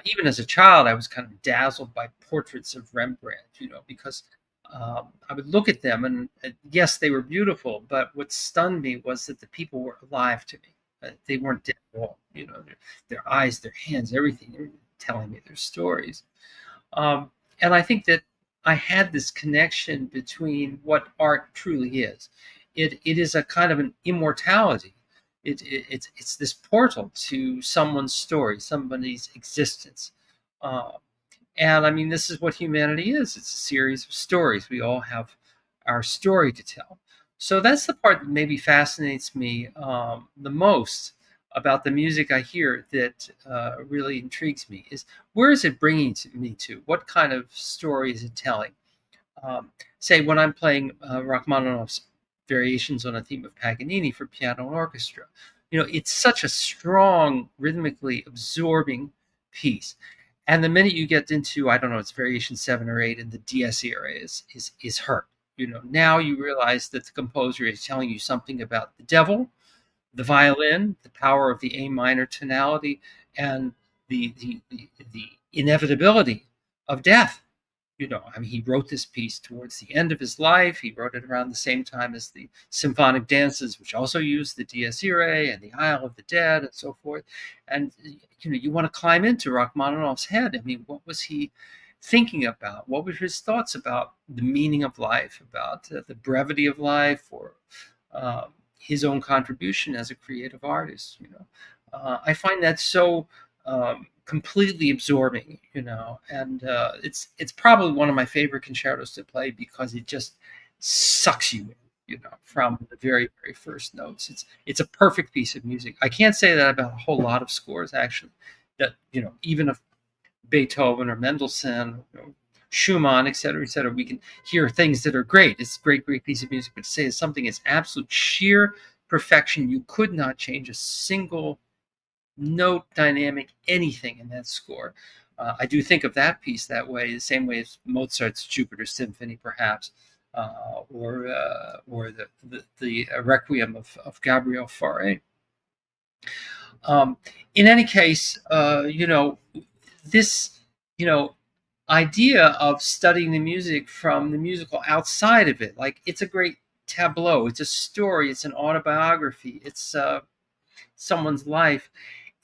Even as a child, I was kind of dazzled by portraits of Rembrandt, because I would look at them and yes, they were beautiful, but what stunned me was that the people were alive to me. They weren't dead at all. Their eyes, their hands, everything. They were telling me their stories. And I think that I had this connection between what art truly is. It is a kind of an immortality. It's this portal to someone's story, somebody's existence. Uh, and I mean, this is what humanity is. It's a series of stories. We all have our story to tell. So that's the part that maybe fascinates me the most about the music I hear that really intrigues me is where is it bringing me to? What kind of story is it telling? Say when I'm playing Rachmaninoff's variations on a theme of Paganini for piano and orchestra, it's such a strong, rhythmically absorbing piece. And the minute you get into, I don't know, it's variation 7 or 8 in the DS era is hurt. Now you realize that the composer is telling you something about the devil, the violin, the power of the A minor tonality, and the inevitability of death. I mean, he wrote this piece towards the end of his life. He wrote it around the same time as the symphonic dances, which also used the Dies Irae and the Isle of the Dead and so forth. And, you want to climb into Rachmaninoff's head. I mean, what was he thinking about? What were his thoughts about the meaning of life, about the brevity of life, or his own contribution as a creative artist? I find that so completely absorbing, and it's probably one of my favorite concertos to play because it just sucks you in, from the very, very first notes. It's a perfect piece of music. I can't say that about a whole lot of scores, actually, that, even of Beethoven or Mendelssohn, Schumann, et cetera, we can hear things that are great. It's a great, great piece of music, but to say it's something is absolute sheer perfection, you could not change a single note, dynamic, anything in that score. I do think of that piece that way, the same way as Mozart's Jupiter Symphony, perhaps, or the Requiem of Gabriel Fauré. In any case, this, idea of studying the music from the musical outside of it, like it's a great tableau, it's a story, it's an autobiography, it's someone's life.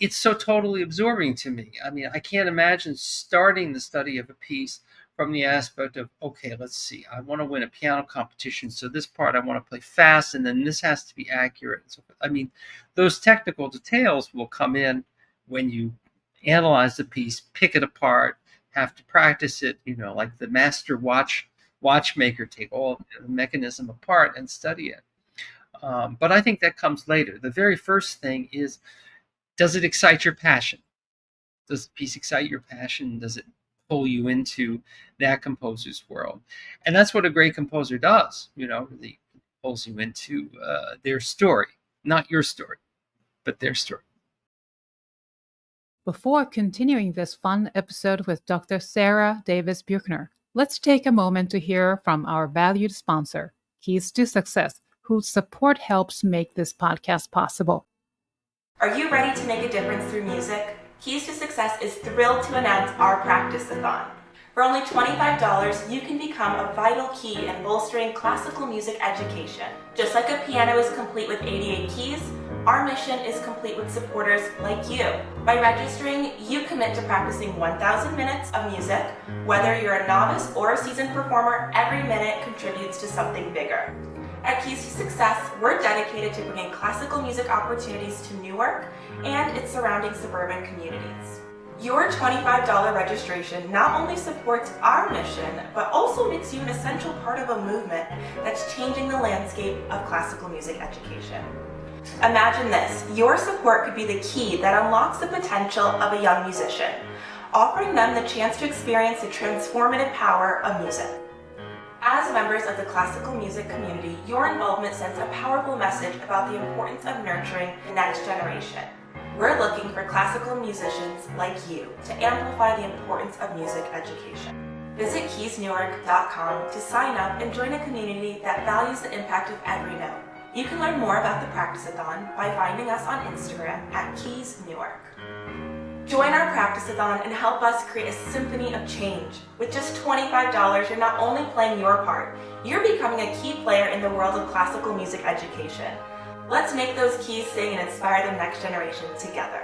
It's so totally absorbing to me. I mean, I can't imagine starting the study of a piece from the aspect of, okay, let's see, I want to win a piano competition, so this part I want to play fast, and then this has to be accurate. And so forth. I mean, those technical details will come in when you analyze the piece, pick it apart, have to practice it, like the master watchmaker, take all the mechanism apart and study it. But I think that comes later. The very first thing is, does it excite your passion? Does the piece excite your passion? Does it pull you into that composer's world? And that's what a great composer does, really pulls you into their story. Not your story, but their story. Before continuing this fun episode with Dr. Sara Davis Buechner, let's take a moment to hear from our valued sponsor, Keys to Success, whose support helps make this podcast possible. Are you ready to make a difference through music? Keys to Success is thrilled to announce our practice-a-thon. For only $25, you can become a vital key in bolstering classical music education. Just like a piano is complete with 88 keys, our mission is complete with supporters like you. By registering, you commit to practicing 1,000 minutes of music. Whether you're a novice or a seasoned performer, every minute contributes to something bigger. At Keys to Success, we're dedicated to bringing classical music opportunities to Newark and its surrounding suburban communities. Your $25 registration not only supports our mission, but also makes you an essential part of a movement that's changing the landscape of classical music education. Imagine this, your support could be the key that unlocks the potential of a young musician, offering them the chance to experience the transformative power of music. As members of the classical music community, your involvement sends a powerful message about the importance of nurturing the next generation. We're looking for classical musicians like you to amplify the importance of music education. Visit keysnewark.com to sign up and join a community that values the impact of every note. You can learn more about the Practice-a-thon by finding us on Instagram at keysnewark. Join our Practice-a-thon and help us create a symphony of change. With just $25, you're not only playing your part, you're becoming a key player in the world of classical music education. Let's make those keys sing and inspire the next generation together.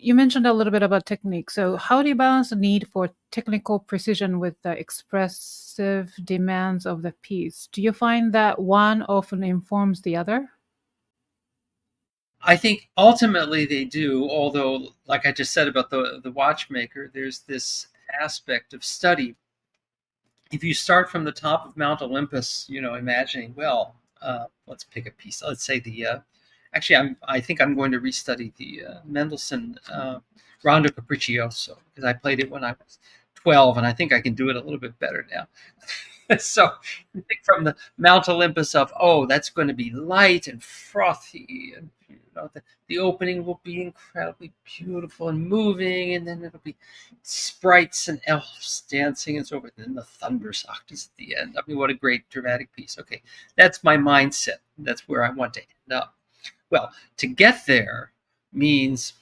you mentioned a little bit about technique. So how do you balance the need for technical precision with the expressive demands of the piece? Do you find that one often informs the other? I think ultimately they do, although, like I just said about the watchmaker, there's this aspect of study. If you start from the top of Mount Olympus, imagining, well, let's pick a piece. Let's say actually, I think I'm going to restudy the Mendelssohn Rondo Capriccioso, because I played it when I was 12, and I think I can do it a little bit better now. So you think from the Mount Olympus of, oh, that's going to be light and frothy, and the opening will be incredibly beautiful and moving, and then it'll be sprites and elves dancing and so forth, and then the thunderous octaves at the end. I mean, what a great dramatic piece. Okay, that's my mindset. That's where I want to end up. Well, to get there means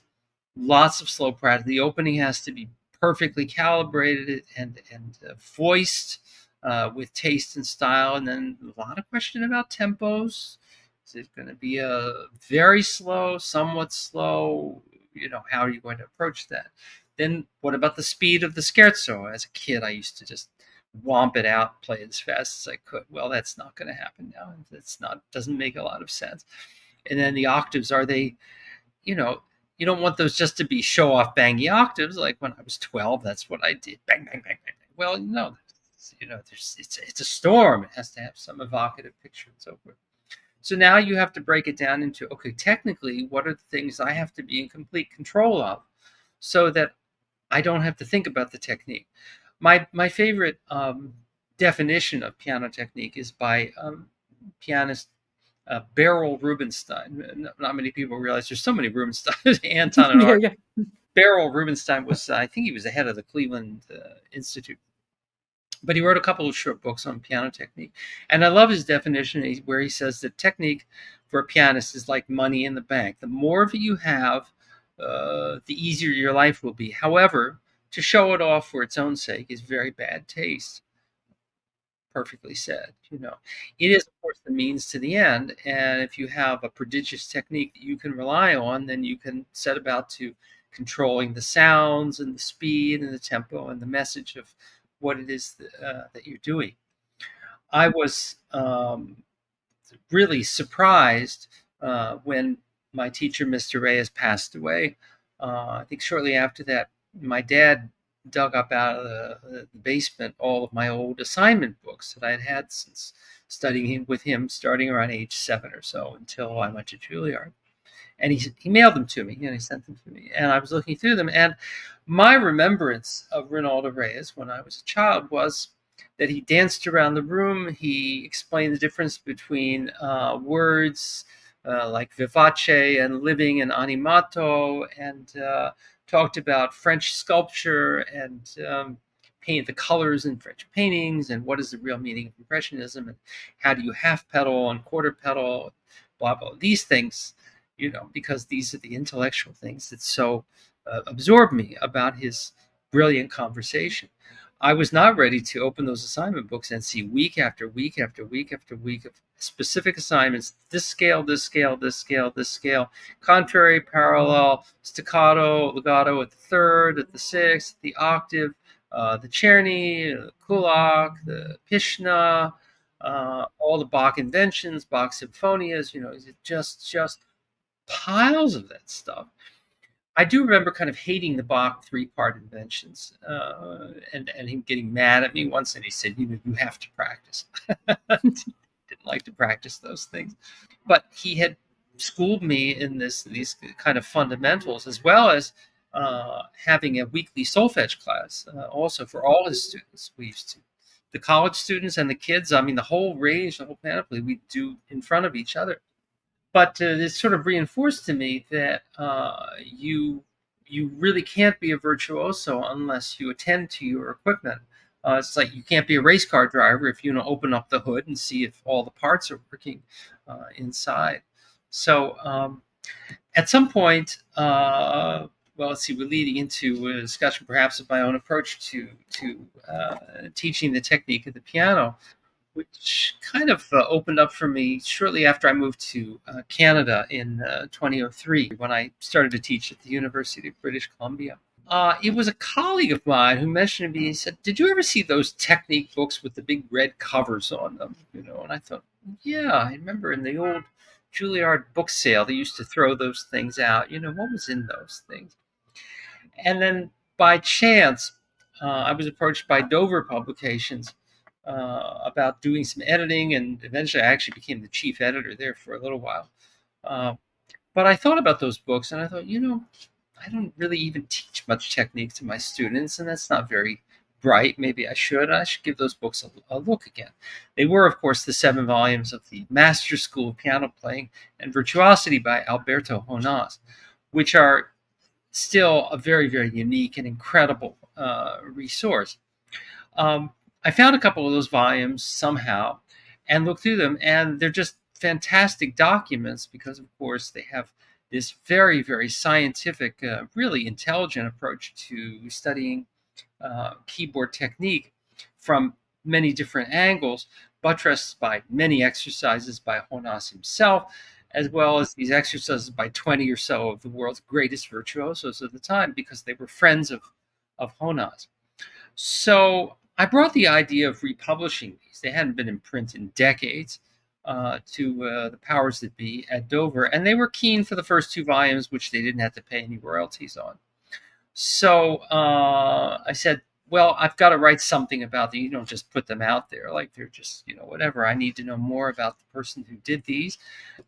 lots of slow practice. The opening has to be perfectly calibrated and voiced with taste and style, and then a lot of question about tempos. Is it going to be a very slow, somewhat slow? How are you going to approach that? Then what about the speed of the scherzo? As a kid, I used to just womp it out, play it as fast as I could. Well, that's not going to happen now. Doesn't make a lot of sense. And then the octaves, are they, you know, you don't want those just to be show off bangy octaves. Like when I was 12, that's what I did. Bang, bang, bang, bang. Well, it's a storm. It has to have some evocative picture and so forth. So now you have to break it down into, okay, technically, what are the things I have to be in complete control of so that I don't have to think about the technique. My favorite definition of piano technique is by pianist Beryl Rubinstein. Not many people realize there's so many Rubinsteins. Anton and Yeah, Art. yeah. Beryl Rubinstein was, I think he was the head of the Cleveland Institute. But he wrote a couple of short books on piano technique. And I love his definition where he says that technique for a pianist is like money in the bank. The more of it you have, the easier your life will be. However, to show it off for its own sake is very bad taste. Perfectly said. It is, of course, the means to the end. And if you have a prodigious technique that you can rely on, then you can set about to controlling the sounds and the speed and the tempo and the message of what it is that you're doing. I was really surprised when my teacher, Mr. Reyes, passed away. I think shortly after that, my dad dug up out of the basement all of my old assignment books that I'd had since studying with him starting around age 7 or so until I went to Juilliard. And he mailed them to me, he sent them to me. And I was looking through them, and my remembrance of Rinaldo Reyes when I was a child was that he danced around the room. He explained the difference between words like vivace and living and animato, and talked about French sculpture and paint the colors in French paintings, and what is the real meaning of Impressionism, and how do you half pedal and quarter pedal, blah, blah. These things, because these are the intellectual things that so absorb me about his brilliant conversation. I was not ready to open those assignment books and see week after week after week after week of specific assignments, this scale, this scale, this scale, this scale, contrary, parallel, staccato, legato at the third, at the sixth, the octave, the Czerny, the Kulak, the Pishna, all the Bach inventions, Bach symphonias, just piles of that stuff. I do remember kind of hating the Bach 3-part inventions, and him getting mad at me once, and he said, you have to practice. Didn't like to practice those things. But he had schooled me in these kind of fundamentals, as well as having a weekly solfege class, also for all his students. We used to, the college students and the kids, I mean, the whole range, the whole panoply, we do in front of each other. But it's sort of reinforced to me that you really can't be a virtuoso unless you attend to your equipment. It's like you can't be a race car driver if you don't open up the hood and see if all the parts are working inside. So at some point, well, let's see, we're leading into a discussion perhaps of my own approach to teaching the technique of the piano. which kind of opened up for me shortly after I moved to Canada in 2003 when I started to teach at the University of British Columbia. It was a colleague of mine who mentioned to me, he said, "Did you ever see those technique books with the big red covers on them?" And I thought, yeah, I remember in the old Juilliard book sale, they used to throw those things out. What was in those things? And then by chance, I was approached by Dover Publications about doing some editing, and eventually I actually became the chief editor there for a little while. Uh, but I thought about those books, and I thought, I don't really even teach much technique to my students, and that's not very bright. Maybe I should. I should give those books a look again. They were, of course, the 7 volumes of the Master School of Piano Playing and Virtuosity by Alberto Jonas, which are still a very, very unique and incredible resource. I found a couple of those volumes somehow and looked through them, and they're just fantastic documents because, of course, they have this very, very scientific, really intelligent approach to studying keyboard technique from many different angles, buttressed by many exercises by Jonas himself, as well as these exercises by 20 or so of the world's greatest virtuosos of the time, because they were friends of Jonas. So I brought the idea of republishing these. They hadn't been in print in decades. To the powers that be at Dover, and they were keen for the first 2 volumes, which they didn't have to pay any royalties on. So I said, well, I've got to write something about them. You don't just put them out there like they're just, whatever. I need to know more about the person who did these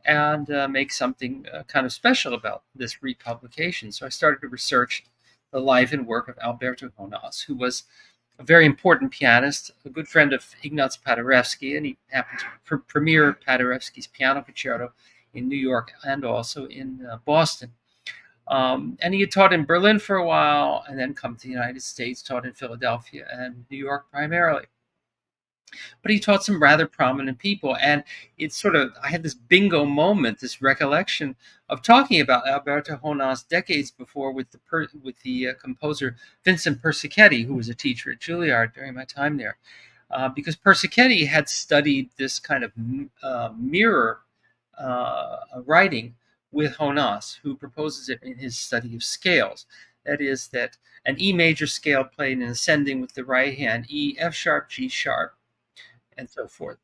and make something kind of special about this republication. So I started to research the life and work of Alberto Jonas, who was a very important pianist, a good friend of Ignaz Paderewski, and he happened to premiere Paderewski's piano concerto in New York and also in Boston. And he had taught in Berlin for a while and then come to the United States, taught in Philadelphia and New York primarily. But he taught some rather prominent people. And it's I had this bingo moment, this recollection of talking about Alberto Jonas decades before with the composer Vincent Persichetti, who was a teacher at Juilliard during my time there. Because Persichetti had studied this kind of mirror writing with Jonas, who proposes it in his study of scales. That is, that an E major scale played in ascending with the right hand, E, F sharp, G sharp, and so forth.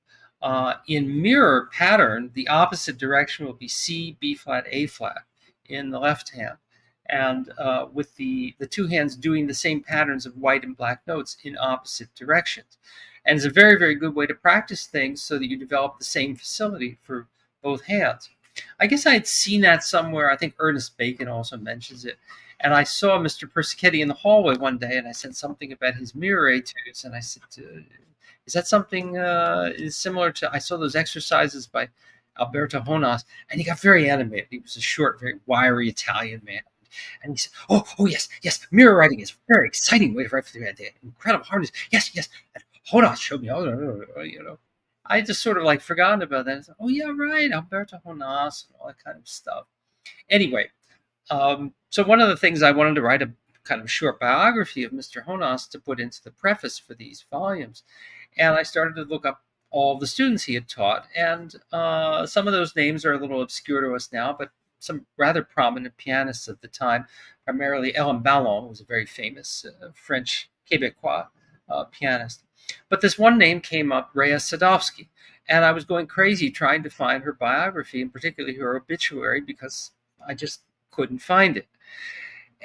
In mirror pattern, the opposite direction will be C, B flat, A flat in the left hand, and with the 2 hands doing the same patterns of white and black notes in opposite directions. And it's a very, very good way to practice things so that you develop the same facility for both hands. I guess I had seen that somewhere. I think Ernest Bacon also mentions it. And I saw Mr. Persichetti in the hallway one day, and I said something about his mirror etudes, and I said, is that something is similar to, I saw those exercises by Alberto Jonas, and he got very animated. He was a short, very wiry Italian man. And he said, oh, yes, mirror writing is a very exciting way to write for the incredible harmonies. Yes. And Jonas showed me, I just sort of forgotten about that. I said, oh, yeah, right, Alberto Jonas and all that kind of stuff. Anyway, so one of the things I wanted to write a kind of short biography of Mr. Jonas to put into the preface for these volumes. And I started to look up all the students he had taught. And some of those names are a little obscure to us now, but some rather prominent pianists of the time, primarily Ellen Ballon, who was a very famous French Quebecois pianist. But this one name came up, Rhea Sadowski, and I was going crazy trying to find her biography, and particularly her obituary, because I just couldn't find it.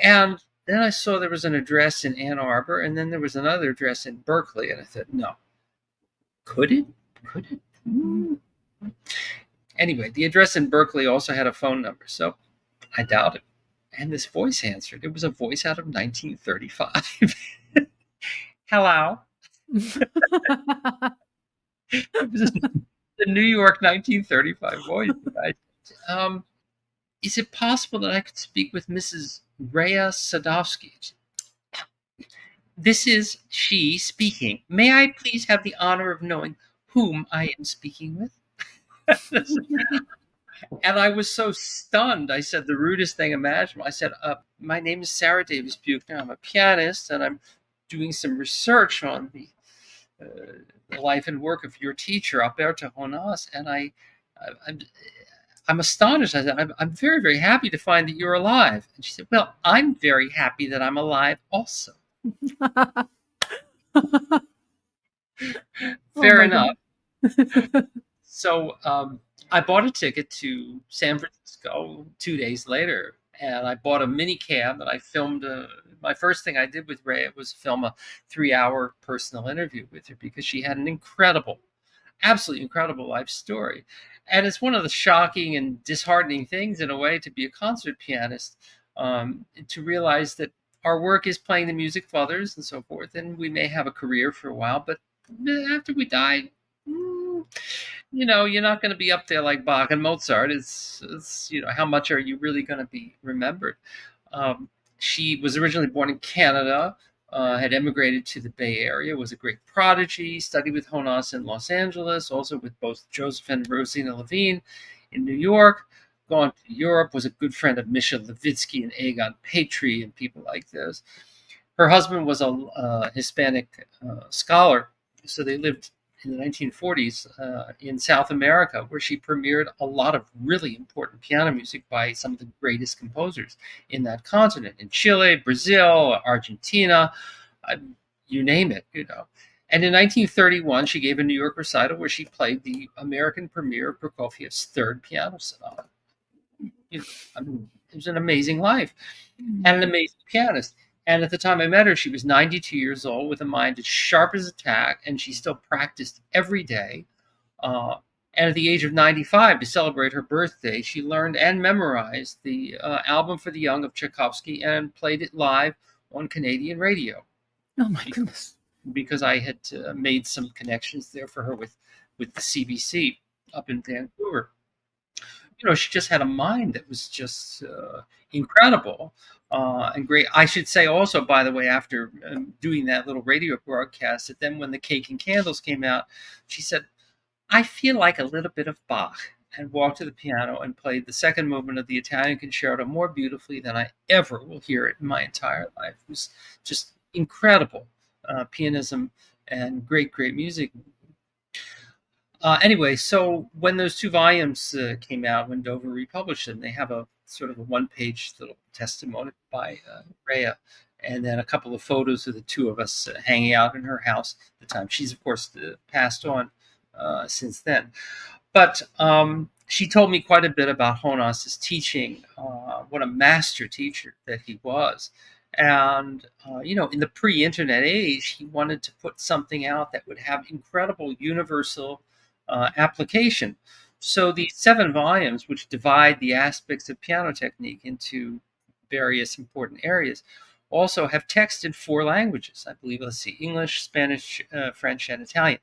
And then I saw there was an address in Ann Arbor, and then there was another address in Berkeley, and I thought, no. Could it? Anyway, the address in Berkeley also had a phone number, so I dialed it. And this voice answered. It was a voice out of 1935. Hello. It was the New York 1935 voice. Is it possible that I could speak with Mrs. Rhea Sadowski? This is she speaking. May I please have the honor of knowing whom I am speaking with? And I was so stunned. I said the rudest thing imaginable. I said, my name is Sara Davis Buechner. I'm a pianist, and I'm doing some research on the the life and work of your teacher, Alberto Jonas, and I'm astonished. I said, I'm very, very happy to find that you're alive. And she said, well, I'm very happy that I'm alive also. Oh Fair my enough. goodness. So I bought a ticket to San Francisco 2 days later, and I bought a mini cab, and I filmed my first thing I did with Rhea was film a 3-hour personal interview with her, because she had an incredible, absolutely incredible life story. And it's one of the shocking and disheartening things, in a way, to be a concert pianist, to realize that our work is playing the music of others and so forth, and we may have a career for a while, but after we die, you're not going to be up there like Bach and Mozart. It's how much are you really going to be remembered? She was originally born in Canada, had emigrated to the Bay Area, was a great prodigy, studied with Jonas in Los Angeles, also with both Joseph and Rosina Levine in New York, gone to Europe, was a good friend of Misha Levitsky and Egon Petri and people like this. Her husband was a Hispanic scholar, so they lived in the 1940s in South America, where she premiered a lot of really important piano music by some of the greatest composers in that continent, in Chile, Brazil, Argentina, you name it, And in 1931, she gave a New York recital where she played the American premiere of Prokofiev's Third Piano Sonata. It was an amazing life, and an amazing pianist. And at the time I met her, she was 92 years old with a mind as sharp as a tack, and she still practiced every day. And at the age of 95, to celebrate her birthday, she learned and memorized the album for the young of Tschaikowsky and played it live on Canadian radio. Oh my goodness. Because I had made some connections there for her with the CBC up in Vancouver. She just had a mind that was just incredible and great. I should say also, by the way, after doing that little radio broadcast, that then when the Cake and Candles came out, she said, I feel like a little bit of Bach, and walked to the piano and played the second movement of the Italian Concerto more beautifully than I ever will hear it in my entire life. It was just incredible pianism and great, great music. Anyway, so when those 2 volumes came out, when Dover republished them, they have a sort of a 1-page little testimony by Rhea, and then a couple of photos of the 2 of us hanging out in her house at the time. She's, of course, passed on since then. But she told me quite a bit about Jonas's teaching, what a master teacher that he was. And, in the pre-internet age, he wanted to put something out that would have incredible universal application. So these 7 volumes, which divide the aspects of piano technique into various important areas, also have text in 4 languages. I believe, English, Spanish, French, and Italian,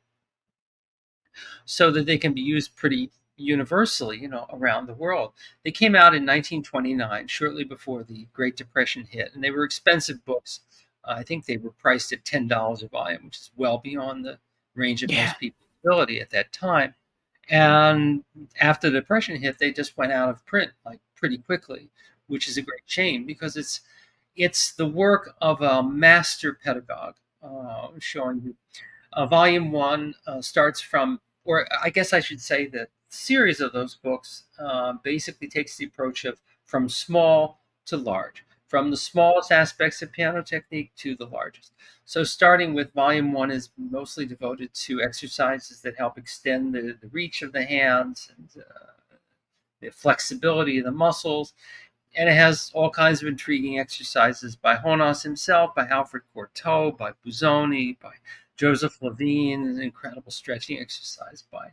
so that they can be used pretty universally, around the world. They came out in 1929, shortly before the Great Depression hit, and they were expensive books. I think they were priced at $10 a volume, which is well beyond the range of most people's ability at that time. And after the Depression hit, they just went out of print like pretty quickly, which is a great shame, because it's the work of a master pedagogue, showing you. Volume 1 starts from, or I guess I should say the series of those books basically takes the approach of from small to large, from the smallest aspects of piano technique to the largest. So starting with volume 1 is mostly devoted to exercises that help extend the reach of the hands and the flexibility of the muscles. And it has all kinds of intriguing exercises by Jonas himself, by Alfred Cortot, by Busoni, by Joseph Levine, an incredible stretching exercise by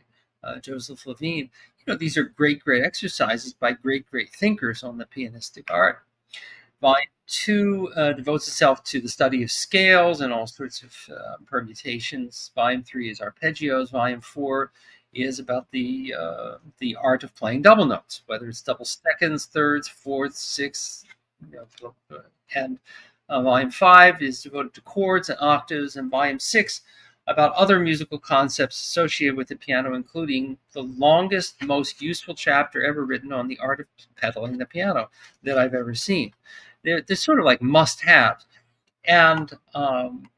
Joseph Levine. These are great, great exercises by great, great thinkers on the pianistic art. Volume 2 devotes itself to the study of scales and all sorts of permutations. Volume 3 is arpeggios. Volume 4 is about the art of playing double notes, whether it's double seconds, thirds, fourths, sixths, and Volume 5 is devoted to chords and octaves, and Volume 6 about other musical concepts associated with the piano, including the longest, most useful chapter ever written on the art of pedaling the piano that I've ever seen. They're sort of like must-haves. And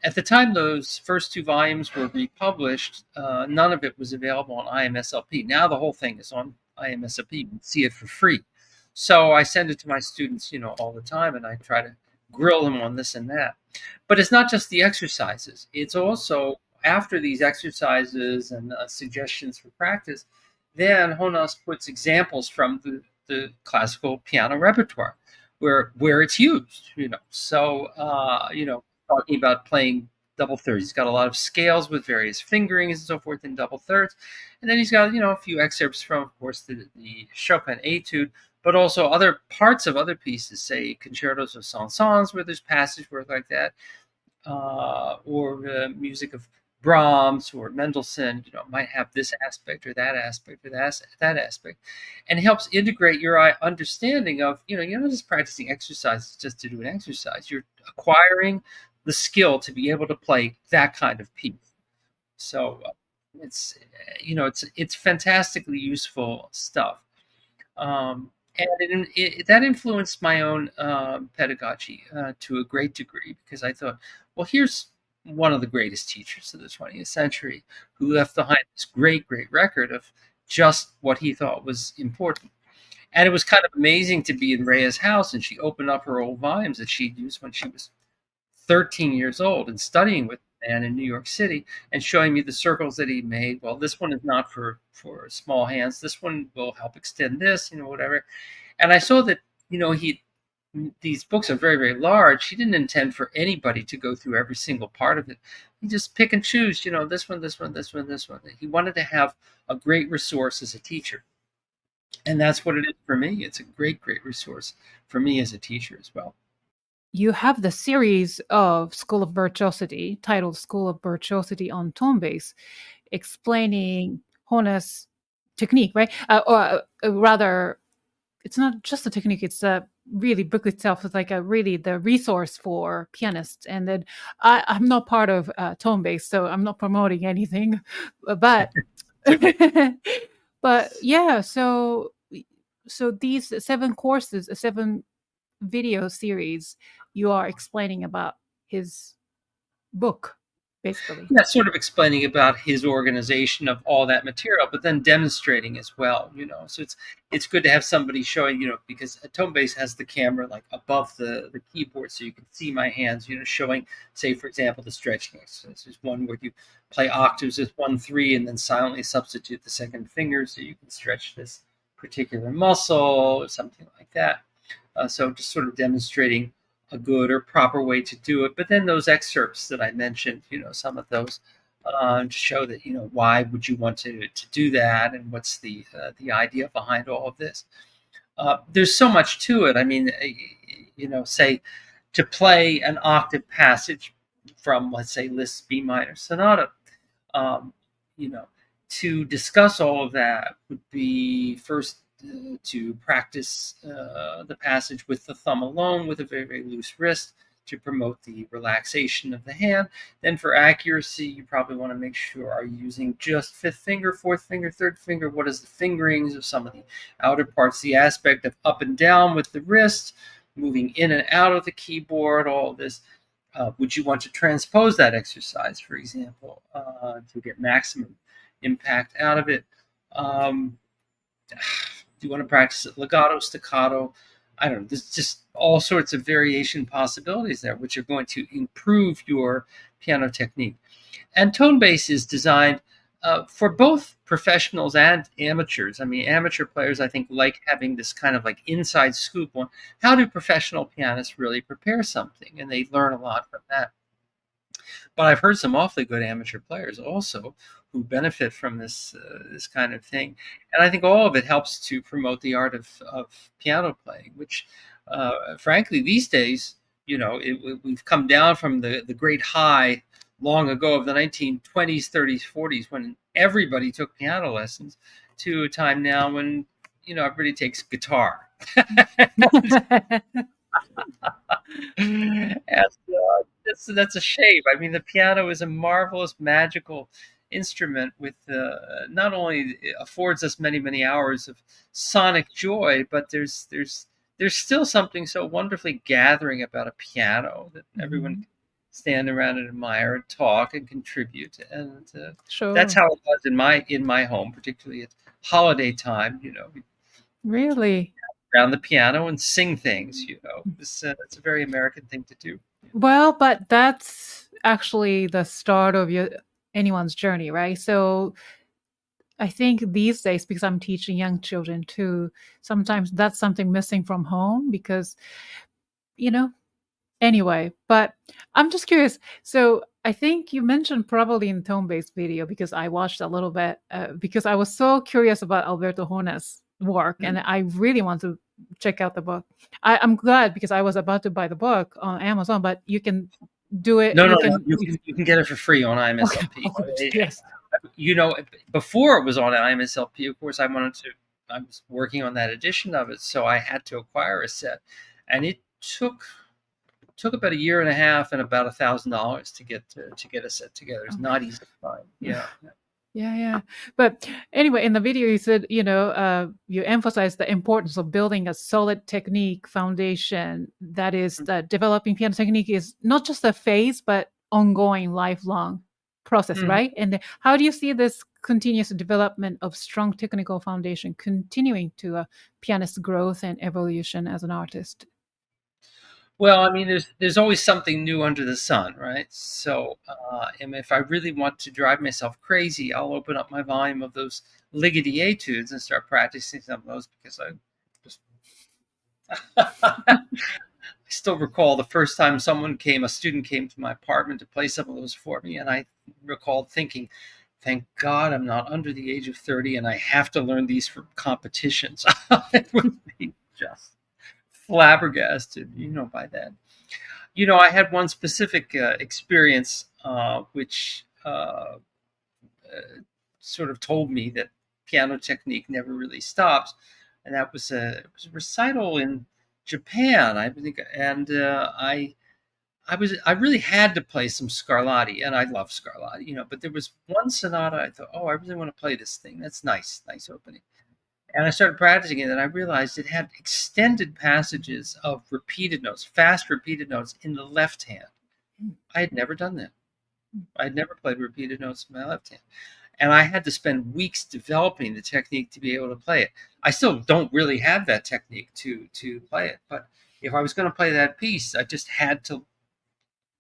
at the time those first 2 volumes were republished, none of it was available on IMSLP. Now the whole thing is on IMSLP. You can see it for free. So I send it to my students, all the time, and I try to grill them on this and that. But it's not just the exercises. It's also after these exercises and suggestions for practice, then Honas puts examples from the classical piano repertoire where it's used, So, talking about playing double thirds. He's got a lot of scales with various fingerings and so forth in double thirds. And then he's got, a few excerpts from, of course, the Chopin Etude, but also other parts of other pieces, say concertos of Saint-Saëns, where there's passage work like that, or music of Brahms or Mendelssohn, might have this aspect or that aspect or that aspect, and helps integrate your understanding of, you're not just practicing exercises just to do an exercise. You're acquiring the skill to be able to play that kind of piece. So it's, it's fantastically useful stuff. And that influenced my own pedagogy to a great degree, because I thought, well, here's one of the greatest teachers of the 20th century who left behind this great, great record of just what he thought was important. And it was kind of amazing to be in Rhea's house, and she opened up her old volumes that she'd used when she was 13 years old and studying with a man in New York City and showing me the circles that he made. Well, this one is not for small hands. This one will help extend this, whatever. And I saw that, these books are very, very large. He didn't intend for anybody to go through every single part of it. He just pick and choose, this one, this one, this one, this one. He wanted to have a great resource as a teacher. And that's what it is for me. It's a great, great resource for me as a teacher as well. You have the series of School of Virtuosity, titled School of Virtuosity on Tone Bass, explaining Honas' technique, right? Or rather, it's not just a technique, it's really book itself is like really the resource for pianists. And then I'm not part of Tone Bass, so I'm not promoting anything, but but yeah, so these 7 courses, 7 video series, you are explaining about his book, basically. Yeah, sort of explaining about his organization of all that material, but then demonstrating as well, So it's good to have somebody showing, because a tone bass has the camera like above the keyboard, so you can see my hands, showing, say, for example, the stretching exercise. There's one where you play octaves as 1-3 and then silently substitute the second finger so you can stretch this particular muscle or something like that. So just sort of demonstrating a good or proper way to do it. But then those excerpts that I mentioned, some of those to show that, why would you want to do that, and what's the idea behind all of this. There's so much to it. I mean, say to play an octave passage from, let's say, Liszt's B minor sonata, to discuss all of that would be first to practice the passage with the thumb alone, with a very, very loose wrist, to promote the relaxation of the hand. Then for accuracy, you probably want to make sure, are you using just fifth finger, fourth finger, third finger? What is the fingerings of some of the outer parts? The aspect of up and down with the wrist, moving in and out of the keyboard, all of this. Would you want to transpose that exercise, for example, to get maximum impact out of it? Do you want to practice it legato, staccato? I don't know. There's just all sorts of variation possibilities there, which are going to improve your piano technique. And tone bass is designed for both professionals and amateurs. I mean, amateur players, I think, like having this kind of like inside scoop on how do professional pianists really prepare something, and they learn a lot from that. But I've heard some awfully good amateur players also who benefit from this kind of thing, and I think all of it helps to promote the art of piano playing, which, frankly, these days, we've come down from the great high long ago of the 1920s, 30s, 40s, when everybody took piano lessons, to a time now when everybody takes guitar. And that's a shame. I mean, the piano is a marvelous, magical instrument with not only affords us many, many hours of sonic joy, but there's still something so wonderfully gathering about a piano that everyone stand around and admire and talk and contribute. And that's Sure. how it was in my home, particularly at holiday time. We Really? around the piano and sing things. It's a very American thing to do. Well, but that's actually the start of anyone's journey, right? So I think these days, because I'm teaching young children too, sometimes that's something missing from home because, you know, anyway, but I'm just curious. So I think you mentioned probably in tone-based video because I watched a little bit because I was so curious about Alberto Horna's work and I really want to check out the book. I'm glad because I was about to buy the book on Amazon, but you can do it. No, no, You no. can. You can get it for free on Okay. IMSLP. Oh, good. Yes. Before it was on IMSLP, of course, I was working on that edition of it, so I had to acquire a set, and it took about a year and a half and about $1,000 to get a set together. It's not easy to find. Yeah. Yeah. But anyway, in the video, you said, you emphasize the importance of building a solid technique foundation. That is, that developing piano technique is not just a phase, but ongoing, lifelong process, Mhm. right? And how do you see this continuous development of strong technical foundation continuing to a pianist's growth and evolution as an artist? Well, I mean, there's always something new under the sun, right? So, and if I really want to drive myself crazy, I'll open up my volume of those Ligeti etudes and start practicing some of those because I just I still recall the first time a student came to my apartment to play some of those for me, and I recalled thinking, "Thank God I'm not under the age of 30, and I have to learn these for competitions." It would be just flabbergasted, by then. I had one specific experience which sort of told me that piano technique never really stops, and that was a recital in Japan, I think, and I really had to play some Scarlatti, and I love Scarlatti, but there was one sonata I thought, oh, I really want to play this thing. That's nice opening. And I started practicing it, and I realized it had extended passages of repeated notes, fast repeated notes in the left hand. I had never done that. I had never played repeated notes in my left hand. And I had to spend weeks developing the technique to be able to play it. I still don't really have that technique to play it, but if I was going to play that piece, I just had to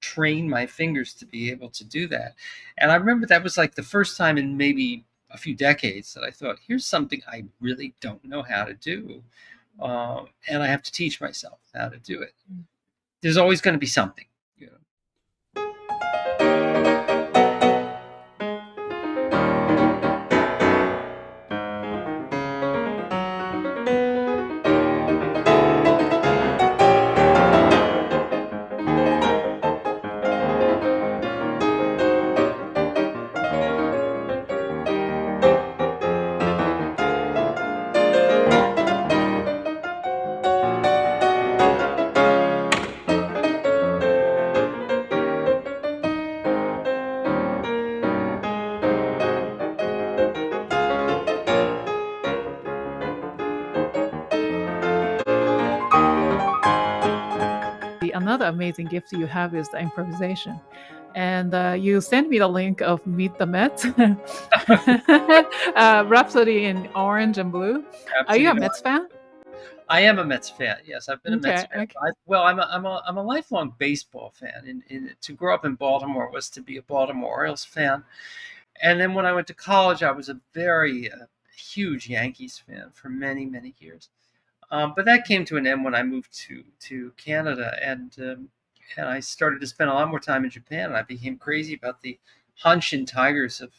train my fingers to be able to do that. And I remember that was like the first time in maybe a few decades that I thought, here's something I really don't know how to do. And I have to teach myself how to do it. There's always going to be something. Another amazing gift you have is the improvisation. And you sent me the link of Meet the Mets, Rhapsody in Orange and Blue. Are you a Mets fan? I am a Mets fan. Yes, I've been a Mets fan. Okay. I'm a lifelong baseball fan. To grow up in Baltimore was to be a Baltimore Orioles fan. And then when I went to college, I was a very huge Yankees fan for many years. But that came to an end when I moved to Canada, and I started to spend a lot more time in Japan. And I became crazy about the Hanshin Tigers of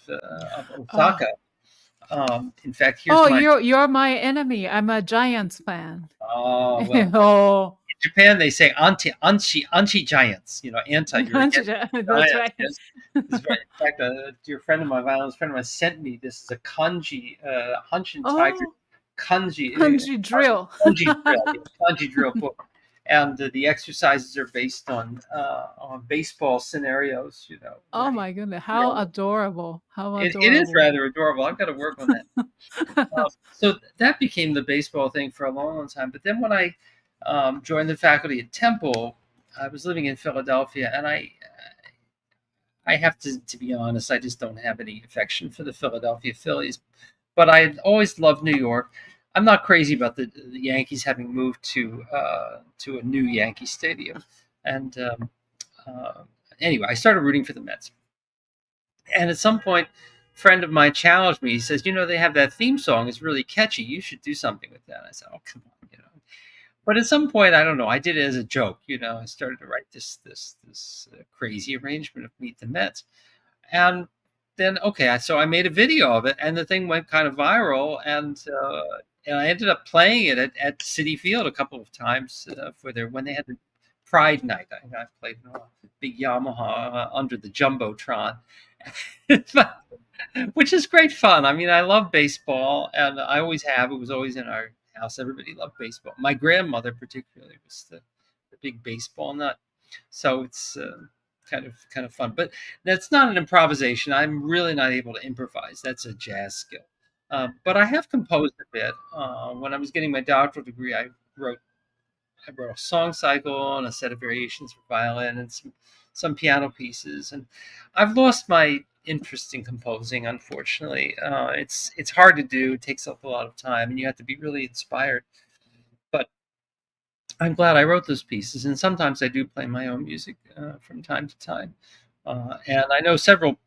Osaka. In fact, you're my enemy. I'm a Giants fan. well. Oh. In Japan, they say anti Giants. Anti. You're against That's right. Yes. In fact, a dear friend of mine, violin friend of mine, sent me this is a kanji Hanshin Tiger kanji drill. kanji drill book, and the exercises are based on baseball scenarios. Oh my goodness, how adorable! How adorable! It is rather adorable. I've got to work on that. So that became the baseball thing for a long time. But then when I joined the faculty at Temple, was living in Philadelphia, and I have to be honest, I just don't have any affection for the Philadelphia Phillies, but I always loved New York. I'm not crazy about the Yankees having moved to a new Yankee Stadium, and uh, anyway, I started rooting for the Mets. And at some point, a friend of mine challenged me. He says, "You know, they have that theme song. It's really catchy. You should do something with that." I said, "Oh, come on, you know." But at some point, I don't know. I did it as a joke. You know, I started to write this crazy arrangement of Meet the Mets, and then okay, so I made a video of it, and the thing went kind of viral, and I ended up playing it at City Field a couple of times for their when they had the Pride Night. I played a big Yamaha under the jumbotron, which is great fun. I mean, I love baseball, and I always have. It was always in our house. Everybody loved baseball. My grandmother, particularly, was the big baseball nut. So it's kind of fun. But that's not an improvisation. I'm really not able to improvise. That's a jazz skill. But I have composed a bit. When I was getting my doctoral degree, wrote I wrote a song cycle and a set of variations for violin and some piano pieces. And I've lost my interest in composing, unfortunately. It's hard to do. It takes up a lot of time, and you have to be really inspired. But I'm glad I wrote those pieces, and sometimes I do play my own music from time to time. And I know several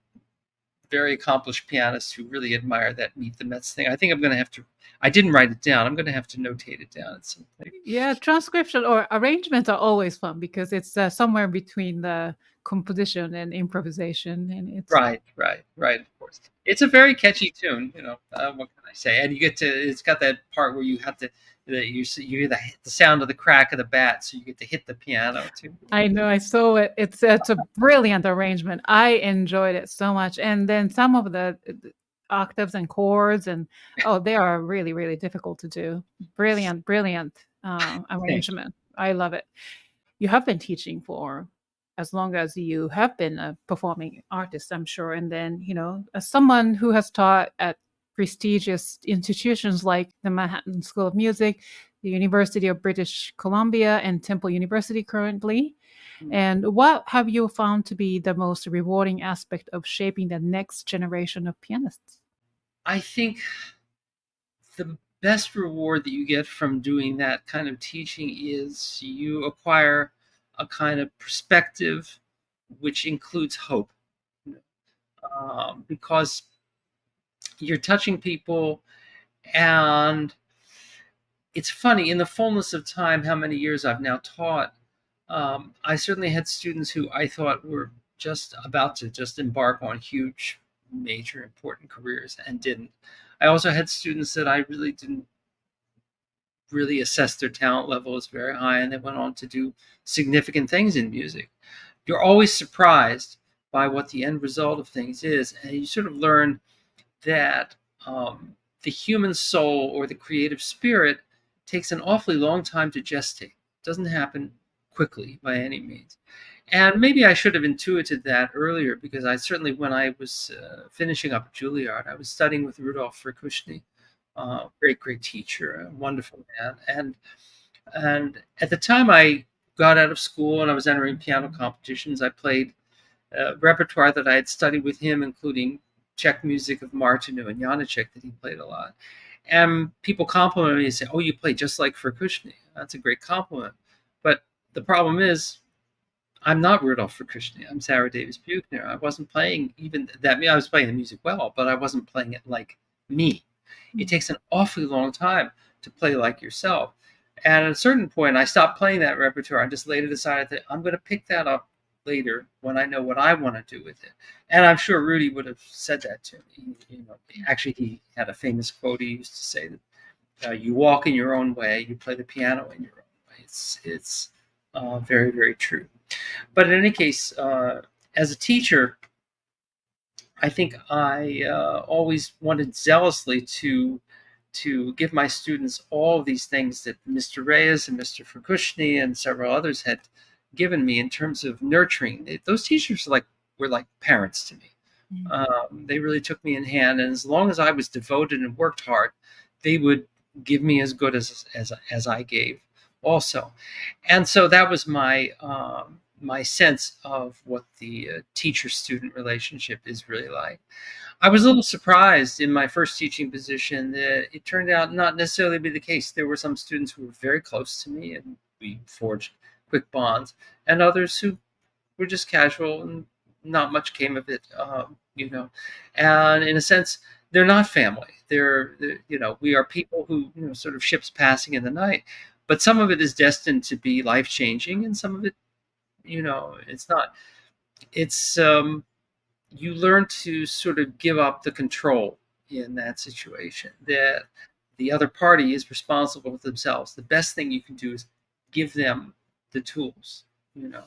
very accomplished pianists who really admire that Meet the Mets thing. I think I'm going to have to. I didn't write it down. I'm going to have to notate it down at some point. Yeah, transcription or arrangements are always fun because it's somewhere between the composition and improvisation, and it's Right. Of course, it's a very catchy tune. You know, what can I say? And you get to. It's got that part where you have to. You hear the sound of the crack of the bat, so you get to hit the piano too. I know I saw it. It's a brilliant arrangement. I enjoyed it so much, and then some of the octaves and chords, and oh, they are really really difficult to do. Brilliant Thank you. arrangement. I love it. You have been teaching for as long as you have been a performing artist, I'm sure. And then, as someone who has taught at prestigious institutions like the Manhattan School of Music, the University of British Columbia, and Temple University currently. And what have you found to be the most rewarding aspect of shaping the next generation of pianists? I think the best reward that you get from doing that kind of teaching is you acquire a kind of perspective which includes hope, because you're touching people. And it's funny, in the fullness of time, how many years I've now taught, I certainly had students who I thought were just about to just embark on huge, major, important careers and didn't. I also had students that I really didn't really assess their talent level as very high, and they went on to do significant things in music. You're always surprised by what the end result of things is, and you sort of learn that the human soul or the creative spirit takes an awfully long time to gestate. It doesn't happen quickly by any means. And maybe I should have intuited that earlier, because I certainly, when I was finishing up at Juilliard, I was studying with Rudolf Verkushny, great teacher, a wonderful man. And at the time I got out of school and I was entering piano competitions, I played a repertoire that I had studied with him, including Czech music of Martinu and Janáček that he played a lot. And people compliment me and say, "Oh, you play just like Verkushny." That's a great compliment. But the problem is, I'm not Rudolf Verkushny. I'm Sara Davis Buechner. I wasn't playing even that. I was playing the music well, but I wasn't playing it like me. It takes an awfully long time to play like yourself. And at a certain point, I stopped playing that repertoire and just laid it aside. That I'm going to pick that up later when I know what I want to do with it. And I'm sure Rudy would have said that to me. Actually, he had a famous quote. He used to say that you walk in your own way, you play the piano in your own way. It's very, very true. But in any case, as a teacher, I think I always wanted zealously to give my students all of these things that Mr. Reyes and Mr. Verkushny and several others had given me in terms of nurturing. Those teachers were like parents to me. They really took me in hand, and as long as I was devoted and worked hard, they would give me as good as I gave. also. And so that was my sense of what the teacher-student relationship is really like. I was a little surprised in my first teaching position that it turned out not necessarily to be the case. There were some students who were very close to me and we forged quick bonds, and others who were just casual and not much came of it, And in a sense, they're not family. We are people who, sort of ships passing in the night. But some of it is destined to be life changing, and some of it, it's not. It's You learn to sort of give up the control in that situation, that the other party is responsible for themselves. The best thing you can do is give them the tools, you know.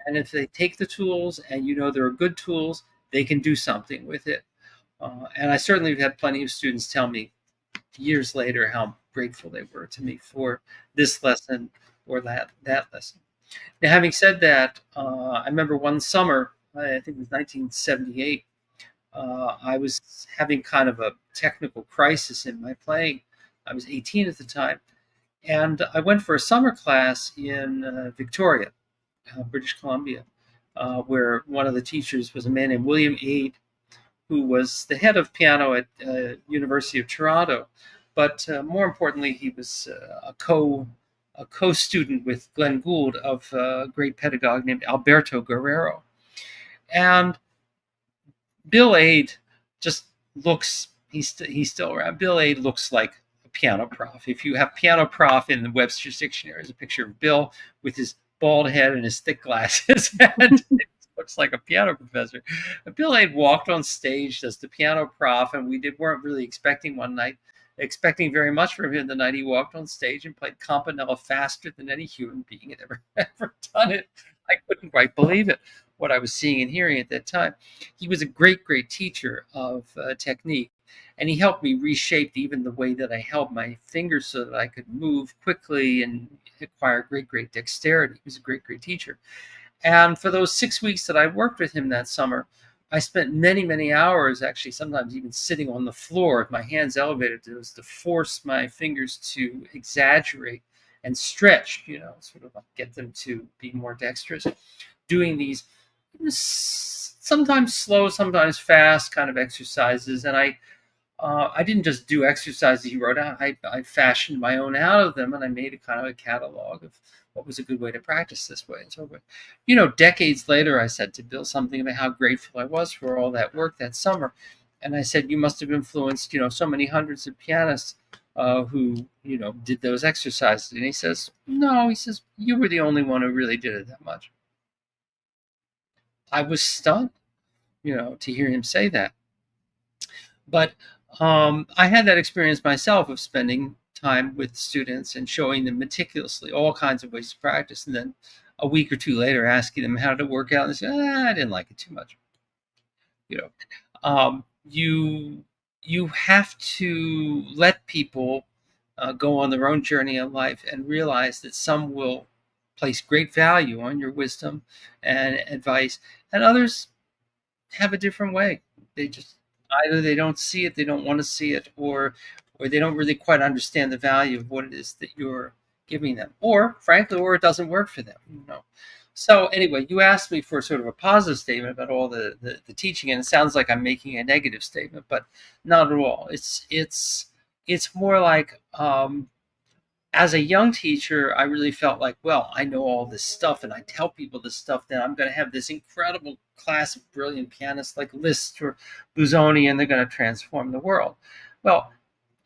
And if they take the tools and there are good tools, they can do something with it. And I certainly have had plenty of students tell me years later how grateful they were to me for this lesson or that lesson. Now, having said that, I remember one summer, I think it was 1978, I was having kind of a technical crisis in my playing. I was 18 at the time, and I went for a summer class in Victoria, British Columbia, where one of the teachers was a man named William Aid, who was the head of piano at University of Toronto, but more importantly, he was a co-student with Glenn Gould of a great pedagogue named Alberto Guerrero. And Bill Aid just looks, he's still around. Bill Aid looks like a piano prof. If you have piano prof in the Webster's Dictionary, there's a picture of Bill with his bald head and his thick glasses. And it looks like a piano professor. But Bill Aid walked on stage as the piano prof, and weren't really expecting very much from him the night he walked on stage and played Campanella faster than any human being had ever done it. I couldn't quite believe it, what I was seeing and hearing at that time. He was a great, great teacher of technique, and he helped me reshape even the way that I held my fingers so that I could move quickly and acquire great, great dexterity. He was a great, great teacher. And for those 6 weeks that I worked with him that summer, I spent many, many hours, actually, sometimes even sitting on the floor with my hands elevated to force my fingers to exaggerate and stretch, sort of get them to be more dexterous. Doing these sometimes slow, sometimes fast kind of exercises. And I didn't just do exercises he wrote out. I fashioned my own out of them, and I made a kind of a catalog of what was a good way to practice this way and so forth. Decades later, I said to Bill something about how grateful I was for all that work that summer. And I said, you must have influenced, so many hundreds of pianists who, did those exercises. And he says, no, he says, you were the only one who really did it that much. I was stunned, to hear him say that. But I had that experience myself of spending time with students and showing them meticulously all kinds of ways to practice, and then a week or two later asking them how to work out, and they say, I didn't like it too much. You have to let people go on their own journey in life and realize that some will place great value on your wisdom and advice, and others have a different way. They just either they don't see it, they don't want to see it, or they don't really quite understand the value of what it is that you're giving them, or frankly, or it doesn't work for them. So anyway, you asked me for sort of a positive statement about all the teaching, and it sounds like I'm making a negative statement, but not at all. It's more like as a young teacher, I really felt like, well, I know all this stuff and I tell people this stuff, then I'm going to have this incredible class of brilliant pianists like Liszt or Busoni, and they're going to transform the world. Well,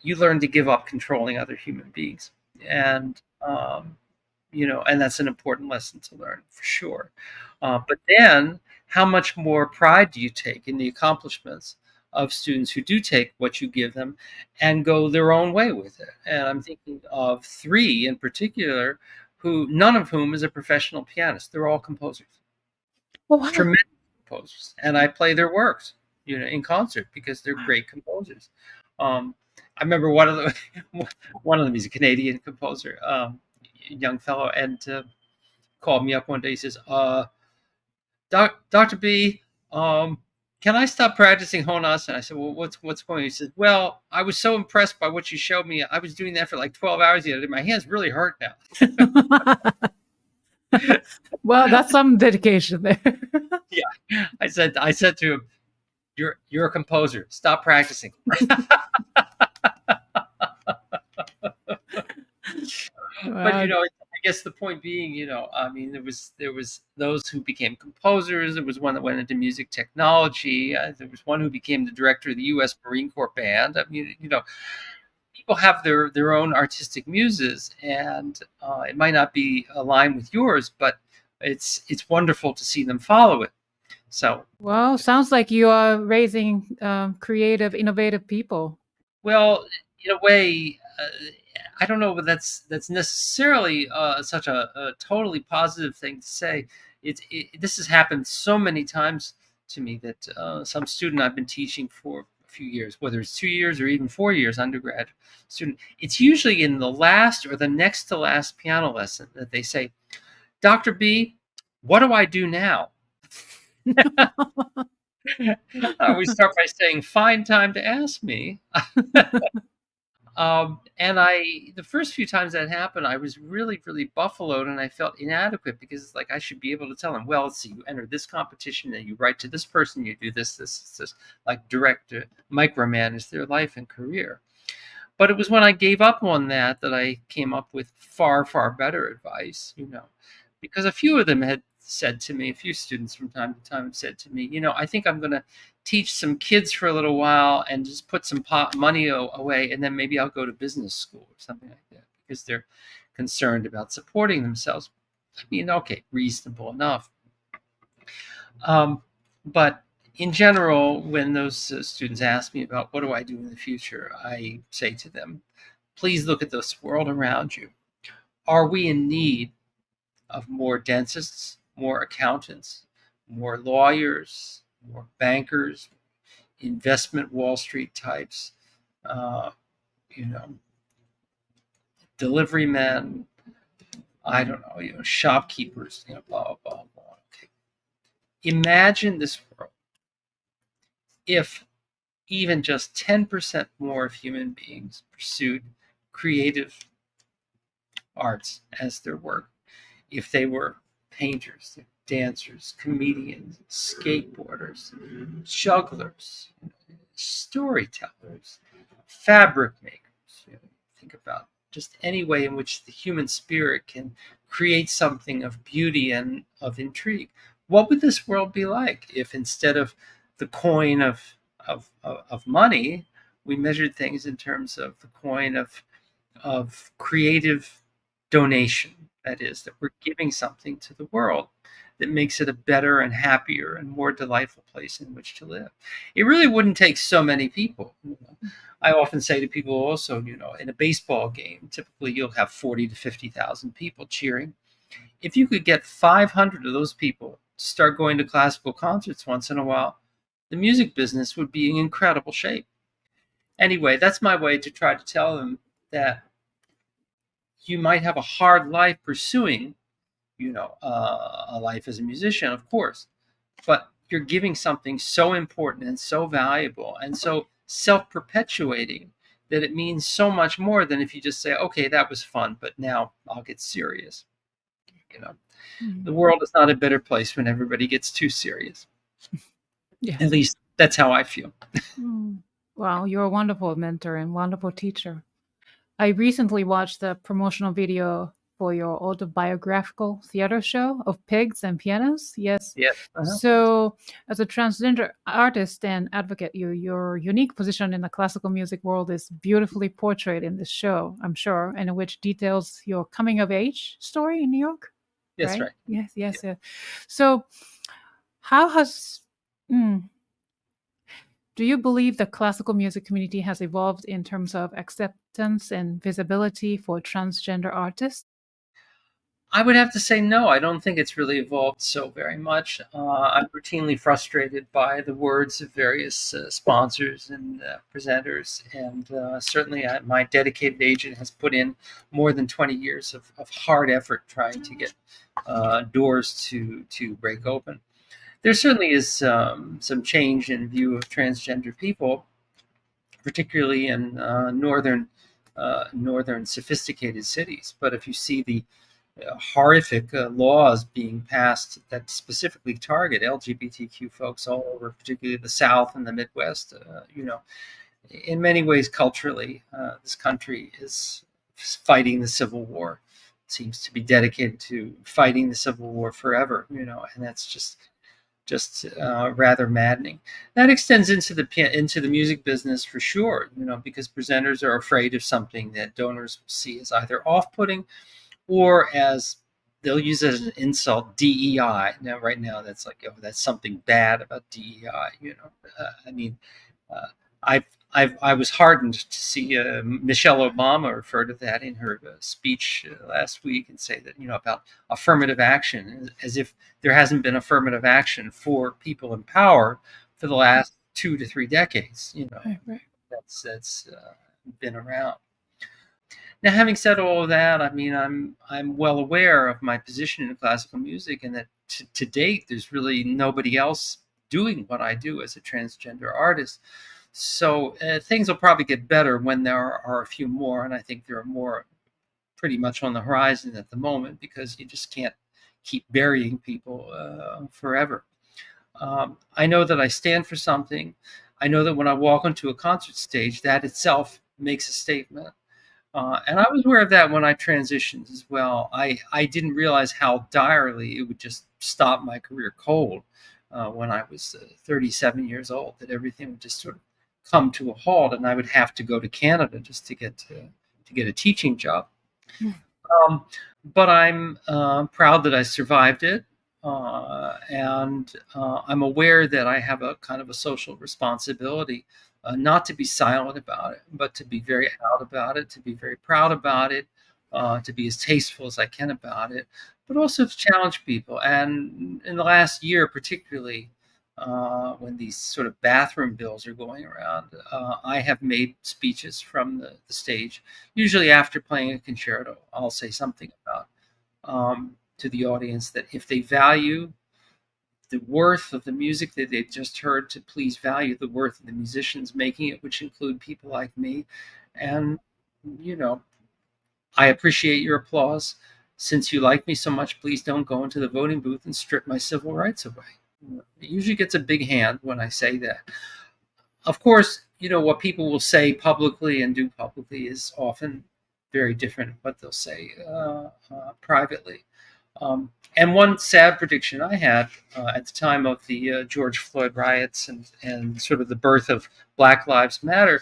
you learn to give up controlling other human beings. And, and that's an important lesson to learn for sure. But then how much more pride do you take in the accomplishments of students who do take what you give them and go their own way with it? And I'm thinking of three in particular, none of whom is a professional pianist. They're all composers. Oh, wow. Tremendous composers. And I play their works, in concert because they're great composers. I remember one of them, he's a Canadian composer, young fellow, and called me up one day. He says, Dr. B, can I stop practicing Honas? And I said, well, what's going on? He said, well, I was so impressed by what you showed me. I was doing that for like 12 hours the other day. My hands really hurt now. Well, that's some dedication there. Yeah. I said to him, you're a composer. Stop practicing. But I guess the point being, I mean, there was those who became composers. There was one that went into music technology. There was one who became the director of the U.S. Marine Corps band. I mean, people have their own artistic muses, and it might not be aligned with yours, but it's wonderful to see them follow it. So, well, sounds like you are raising creative, innovative people. well, in a way, I don't know, but that's necessarily such a totally positive thing to say. This has happened so many times to me that some student I've been teaching for a few years, whether it's 2 years or even 4 years, undergrad student, it's usually in the last or the next to last piano lesson that they say, Dr. B, what do I do now? I always start by saying, fine time to ask me. And the first few times that happened, I was really, really buffaloed, and I felt inadequate because it's like I should be able to tell them, well, let's see, you enter this competition, and you write to this person, you do this, like direct micromanage their life and career. But it was when I gave up on that I came up with far, far better advice, because a few of them had said to me, a few students from time to time have said to me, I think I'm going to teach some kids for a little while and just put some money away, and then maybe I'll go to business school or something like that, because they're concerned about supporting themselves. I mean, okay, reasonable enough. But in general, when those students ask me about what do I do in the future, I say to them, please look at this world around you. Are we in need of more dentists, more accountants, more lawyers, more bankers, investment Wall Street types, delivery men, I don't know, shopkeepers, blah, blah, blah, blah. Okay. Imagine this world if even just 10% more of human beings pursued creative arts as their work. If they were painters, dancers, comedians, skateboarders, jugglers, storytellers, fabric makers. Think about just any way in which the human spirit can create something of beauty and of intrigue. What would this world be like if instead of the coin of money, we measured things in terms of the coin of creative donation? That is, that we're giving something to the world that makes it a better and happier and more delightful place in which to live. It really wouldn't take so many people. I often say to people also, in a baseball game, typically you'll have 40 to 50,000 people cheering. If you could get 500 of those people to start going to classical concerts once in a while, the music business would be in incredible shape. Anyway, that's my way to try to tell them that you might have a hard life pursuing, a life as a musician, of course, but you're giving something so important and so valuable and so self-perpetuating that it means so much more than if you just say, okay, that was fun, but now I'll get serious. The world is not a better place when everybody gets too serious. Yes. At least that's how I feel. Wow, you're a wonderful mentor and wonderful teacher. I recently watched the promotional video for your autobiographical theater show of pigs and pianos. Yes. Yes. So, as a transgender artist and advocate, your unique position in the classical music world is beautifully portrayed in this show, I'm sure, and in which details your coming of age story in New York. That's right. Yes. Yeah. So, how has do you believe the classical music community has evolved in terms of acceptance and visibility for transgender artists? I would have to say no. I don't think it's really evolved so very much. I'm routinely frustrated by the words of various sponsors and presenters, and certainly my dedicated agent has put in more than 20 years of hard effort trying to get doors to break open. there certainly is some change in view of transgender people, particularly in northern sophisticated cities. But if you see the horrific laws being passed that specifically target LGBTQ folks all over, particularly the South and the Midwest, in many ways, culturally, this country is fighting the Civil War. It seems to be dedicated to fighting the Civil War forever, and that's just rather maddening. That extends into the music business for sure, because presenters are afraid of something that donors see as either off-putting or as they'll use it as an insult, DEI. Now, right now, that's like, oh, that's something bad about DEI. I mean, uh, I was heartened to see Michelle Obama refer to that in her speech last week and say that, about affirmative action, as if there hasn't been affirmative action for people in power for the last 2 to 3 decades. Right. That's been around. Now, having said all of that, I mean, I'm well aware of my position in classical music, and that to date, there's really nobody else doing what I do as a transgender artist. So things will probably get better when there are a few more, and I think there are more pretty much on the horizon at the moment, because you just can't keep burying people forever. I know that I stand for something. I know that when I walk onto a concert stage, that itself makes a statement. And I was aware of that when I transitioned as well. I didn't realize how direly it would just stop my career cold when I was 37 years old, that everything would just sort of come to a halt, and I would have to go to Canada just to get a teaching job. Um, but I'm proud that I survived it, and I'm aware that I have a kind of a social responsibility, not to be silent about it, but to be very out about it, to be very proud about it, to be as tasteful as I can about it, but also to challenge people. And in the last year, particularly, when these sort of bathroom bills are going around, I have made speeches from the stage. Usually after playing a concerto, I'll say something about to the audience that if they value the worth of the music that they've just heard, to please value the worth of the musicians making it, which include people like me. And, I appreciate your applause. Since you like me so much, please don't go into the voting booth and strip my civil rights away. It usually gets a big hand when I say that. Of course, what people will say publicly and do publicly is often very different what they'll say privately. And one sad prediction I had at the time of the George Floyd riots and sort of the birth of Black Lives Matter,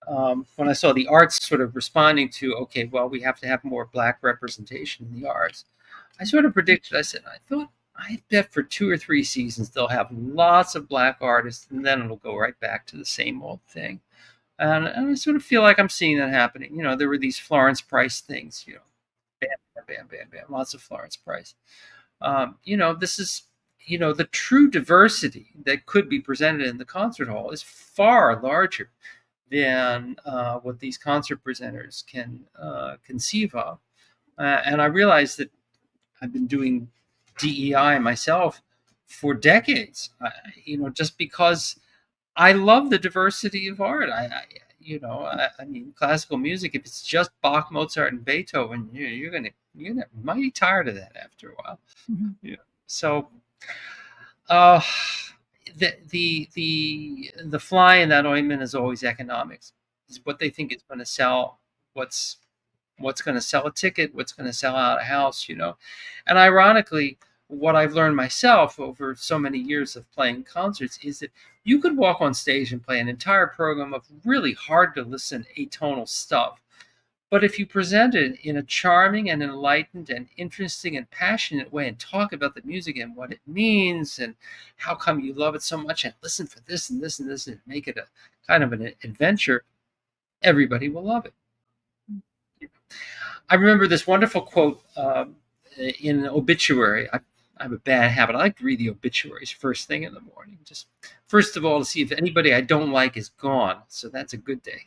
when I saw the arts sort of responding to, okay, well, we have to have more Black representation in the arts, I sort of predicted, I bet for 2 or 3 seasons they'll have lots of Black artists, and then it'll go right back to the same old thing. And I sort of feel like I'm seeing that happening. There were these Florence Price things, bam, bam, bam, bam, bam, lots of Florence Price. This is, the true diversity that could be presented in the concert hall is far larger than what these concert presenters can conceive of. And I realize that I've been doing DEI myself for decades, just because I love the diversity of art. I mean, classical music, if it's just Bach, Mozart, and Beethoven, you're gonna get mighty tired of that after a while. Mm-hmm. Yeah. So, the fly in that ointment is always economics. Is what they think is going to sell. What's going to sell a ticket? What's going to sell out a house? And ironically, what I've learned myself over so many years of playing concerts is that you could walk on stage and play an entire program of really hard to listen atonal stuff. But if you present it in a charming and enlightened and interesting and passionate way, and talk about the music and what it means and how come you love it so much, and listen for this and this and this, and make it a kind of an adventure, everybody will love it. I remember this wonderful quote in an obituary. I have a bad habit. I like to read the obituaries first thing in the morning. Just first of all, to see if anybody I don't like is gone. So that's a good day.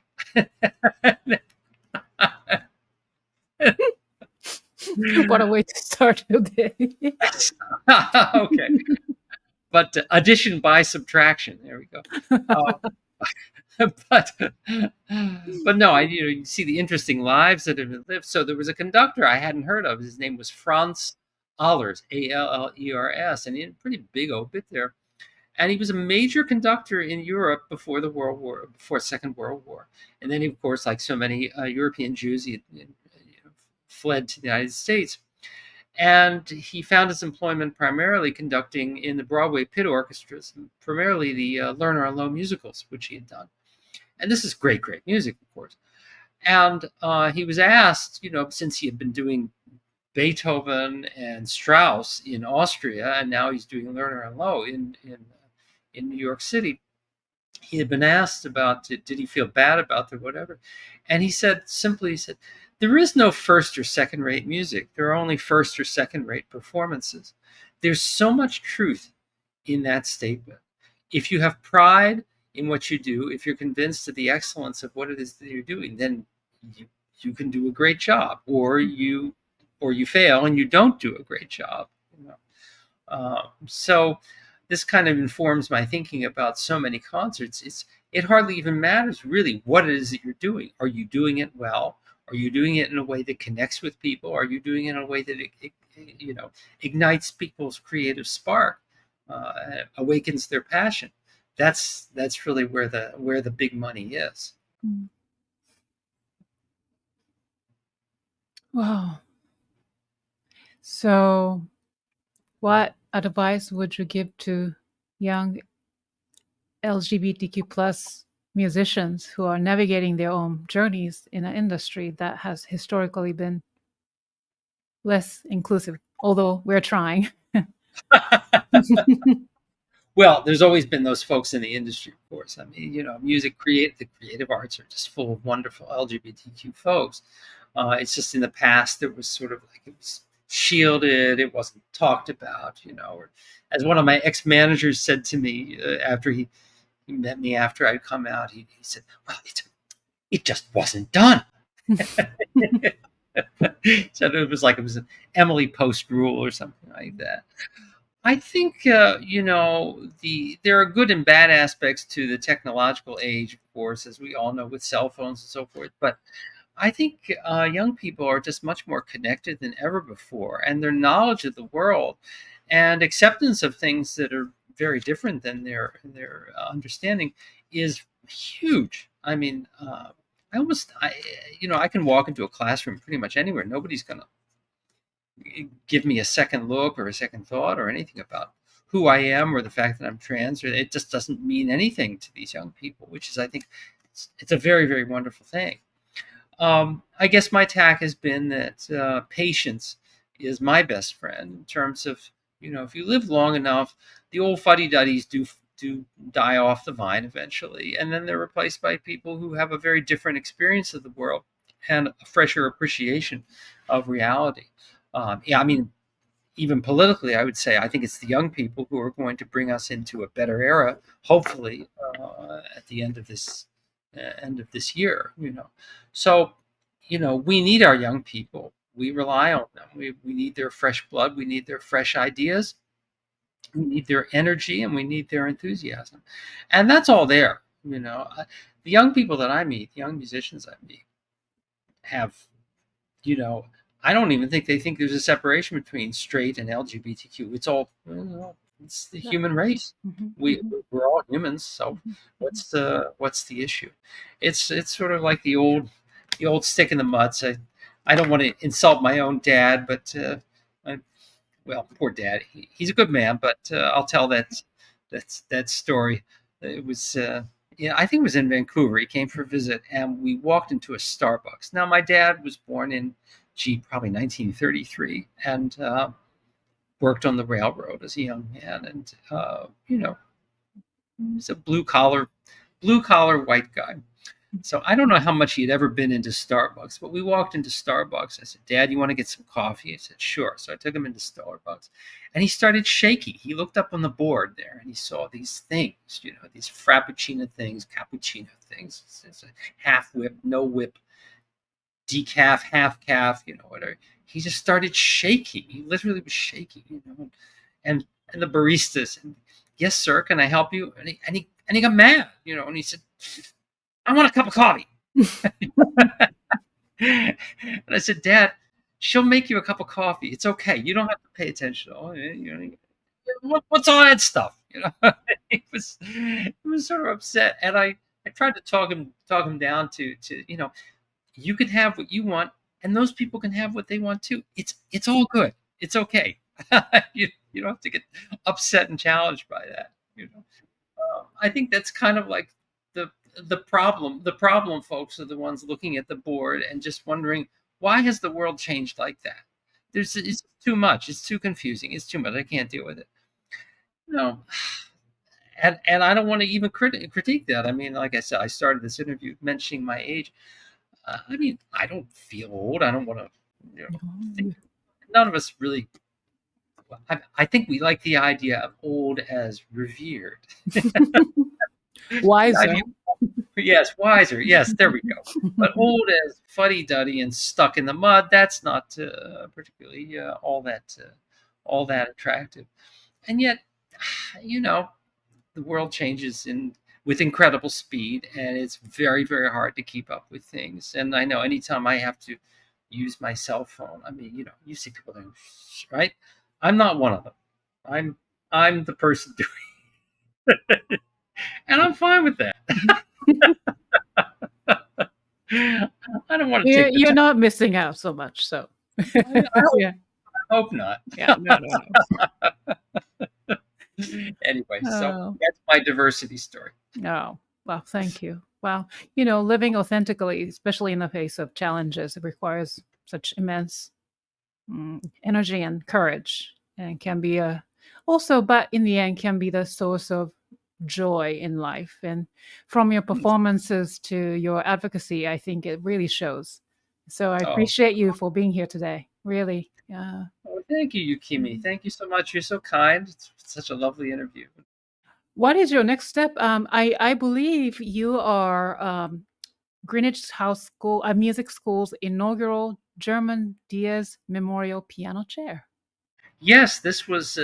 What a way to start your day. Okay. but addition by subtraction. There we go. But no, you see the interesting lives that have been lived. So there was a conductor I hadn't heard of. His name was Franz Allers, Allers, and he had a pretty big obit there. And he was a major conductor in Europe before Second World War. And then, of course, like so many European Jews, he fled to the United States. And he found his employment primarily conducting in the Broadway pit orchestras, primarily the Lerner and Loewe musicals, which he had done. And this is great, great music, of course. And he was asked, since he had been doing Beethoven and Strauss in Austria, and now he's doing Lerner and Loewe in New York City. He had been asked about did he feel bad about the whatever, and he said simply, there is no first or second rate music. There are only first or second rate performances. There's so much truth in that statement. If you have pride in what you do, if you're convinced of the excellence of what it is that you're doing, then you can do a great job, or you fail and you don't do a great job. So this kind of informs my thinking about so many concerts. It hardly even matters really what it is that you're doing. Are you doing it well? Are you doing it in a way that connects with people? Are you doing it in a way that ignites people's creative spark, awakens their passion? That's really where the big money is. Wow. So, what advice would you give to young LGBTQ plus musicians who are navigating their own journeys in an industry that has historically been less inclusive, although we're trying? Well, there's always been those folks in the industry, of course. I mean, the creative arts are just full of wonderful LGBTQ folks. It's just in the past, it was sort of like it was shielded. It wasn't talked about, or as one of my ex-managers said to me after he met me after I'd come out, he said, well, it just wasn't done. So it was like it was an Emily Post rule or something like that. I think there are good and bad aspects to the technological age, of course, as we all know, with cell phones and so forth. But I think young people are just much more connected than ever before, and their knowledge of the world and acceptance of things that are very different than their understanding is huge. I mean, I can walk into a classroom pretty much anywhere. Nobody's going to give me a second look or a second thought or anything about who I am or the fact that I'm trans. Or it just doesn't mean anything to these young people, which is, I think, it's a very, very wonderful thing. I guess my tack has been that patience is my best friend in terms of, if you live long enough, the old fuddy-duddies do die off the vine eventually, and then they're replaced by people who have a very different experience of the world and a fresher appreciation of reality. I mean, even politically, I would say I think it's the young people who are going to bring us into a better era, hopefully, at the end of this year. So we need our young people. We rely on them. We need their fresh blood. We need their fresh ideas. We need their energy, and we need their enthusiasm, and that's all there. The young people that I meet, the young musicians I meet, have I don't even think they think there's a separation between straight and LGBTQ. It's all, it's the human race. We're all humans. So what's the issue? It's sort of like the old stick in the mud. So I don't want to insult my own dad, but poor dad. He's a good man, but I'll tell that story. It was. I think it was in Vancouver. He came for a visit, and we walked into a Starbucks. Now, my dad was born in, probably 1933, and worked on the railroad as a young man, and he's a blue collar white guy. So I don't know how much he had ever been into Starbucks, but we walked into Starbucks. I said, "Dad, you want to get some coffee?" He said, "Sure." So I took him into Starbucks, and he started shaking. He looked up on the board there, and he saw these things, these frappuccino things, cappuccino things. It's a half whip, no whip, decaf, half calf, whatever. He just started shaking. He literally was shaking, and the baristas, and yes, sir, can I help you? And he got mad, and he said, I want a cup of coffee. And I said, Dad, she'll make you a cup of coffee. It's okay. You don't have to pay attention. Oh, what's all that stuff? He was sort of upset, and I tried to talk him down to you can have what you want, and those people can have what they want too. It's all good. It's okay. You don't have to get upset and challenged by that. I think that's kind of like the the problem. The problem folks are the ones looking at the board and just wondering, why has the world changed like that? It's too much. It's too confusing. It's too much. I can't deal with it. No, and I don't want to even critique that. I mean, like I said, I started this interview mentioning my age. I mean, I don't feel old. I don't want to. Think, none of us really. I think we like the idea of old as revered. Wiser. Yes, wiser. Yes, there we go. But old as fuddy-duddy and stuck in the mud, that's not particularly all that attractive. And yet, you know, the world changes with incredible speed, and it's very, very hard to keep up with things. And I know anytime I have to use my cell phone, I mean, you see people doing, right? I'm not one of them. I'm the person doing it, and I'm fine with that. I don't want to take the You're time. not missing out so much, so. Yeah. I hope not. Yeah, no. Anyway, so Oh. that's my diversity story. Oh, well, thank you. Well, living authentically, especially in the face of challenges, it requires such immense energy and courage, and can be but in the end, can be the source of joy in life. And from your performances to your advocacy, I think it really shows. So I Oh, appreciate you for being here today. Really. well, thank you, Yukimi. Thank you so much. You're so kind. It's such a lovely interview. What is your next step? I believe you are Greenwich House School, Music School's inaugural German Diaz Memorial Piano Chair. Yes, this was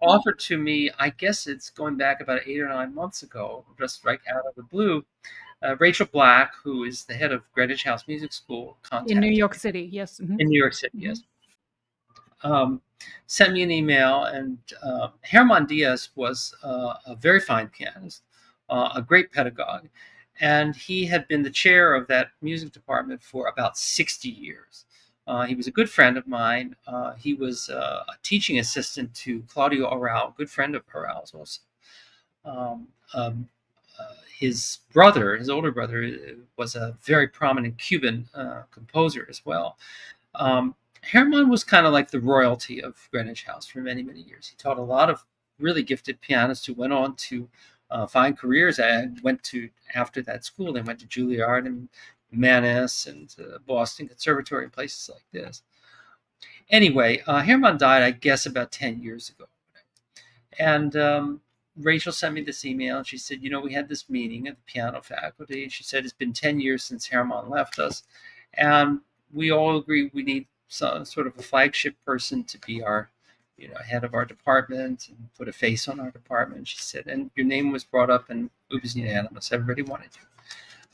offered to me. I guess it's going back about 8 or 9 months ago, just right out of the blue. Rachel Black, who is the head of Greenwich House Music School, In New contacted York me City, yes. in New York City. Mhm. Yes, sent me an email, and Herman Diaz was a very fine pianist, a great pedagogue, and he had been the chair of that music department for about 60 years. He was a good friend of mine. He was a teaching assistant to Claudio Arrau, good friend of Arrau's also. Um, um, his older brother, was a very prominent Cuban composer as well. Herman was kind of like the royalty of Greenwich House for many, many years. He taught a lot of really gifted pianists who went on to find careers. After that school, they went to Juilliard and Mannes and Boston Conservatory and places like this. Anyway, Herman died, I guess, about 10 years ago. And Rachel sent me this email, and she said, we had this meeting at the piano faculty. And she said, it's been 10 years since Herman left us. And we all agree we need some sort of a flagship person to be our, head of our department and put a face on our department. She said, and your name was brought up, and it was unanimous. Everybody wanted you.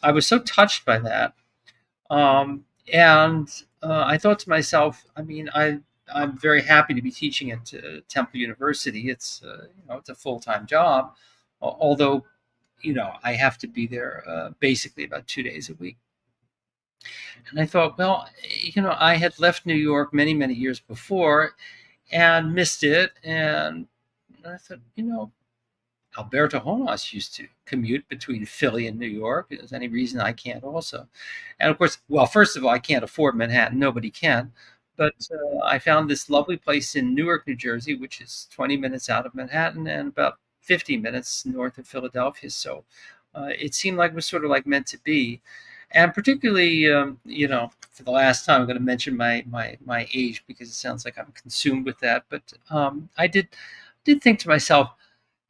I was so touched by that. And I thought to myself, I mean, I'm very happy to be teaching at Temple University. It's it's a full-time job, although I have to be there basically about 2 days a week. And I thought, well, I had left New York many, many years before and missed it. And I thought, Alberto Jonas used to commute between Philly and New York. Is there any reason I can't also? And of course, well, first of all, I can't afford Manhattan. Nobody can. But I found this lovely place in Newark, New Jersey, which is 20 minutes out of Manhattan and about 50 minutes north of Philadelphia. So it seemed like it was sort of like meant to be. And particularly, for the last time, I'm going to mention my age because it sounds like I'm consumed with that. But I did think to myself,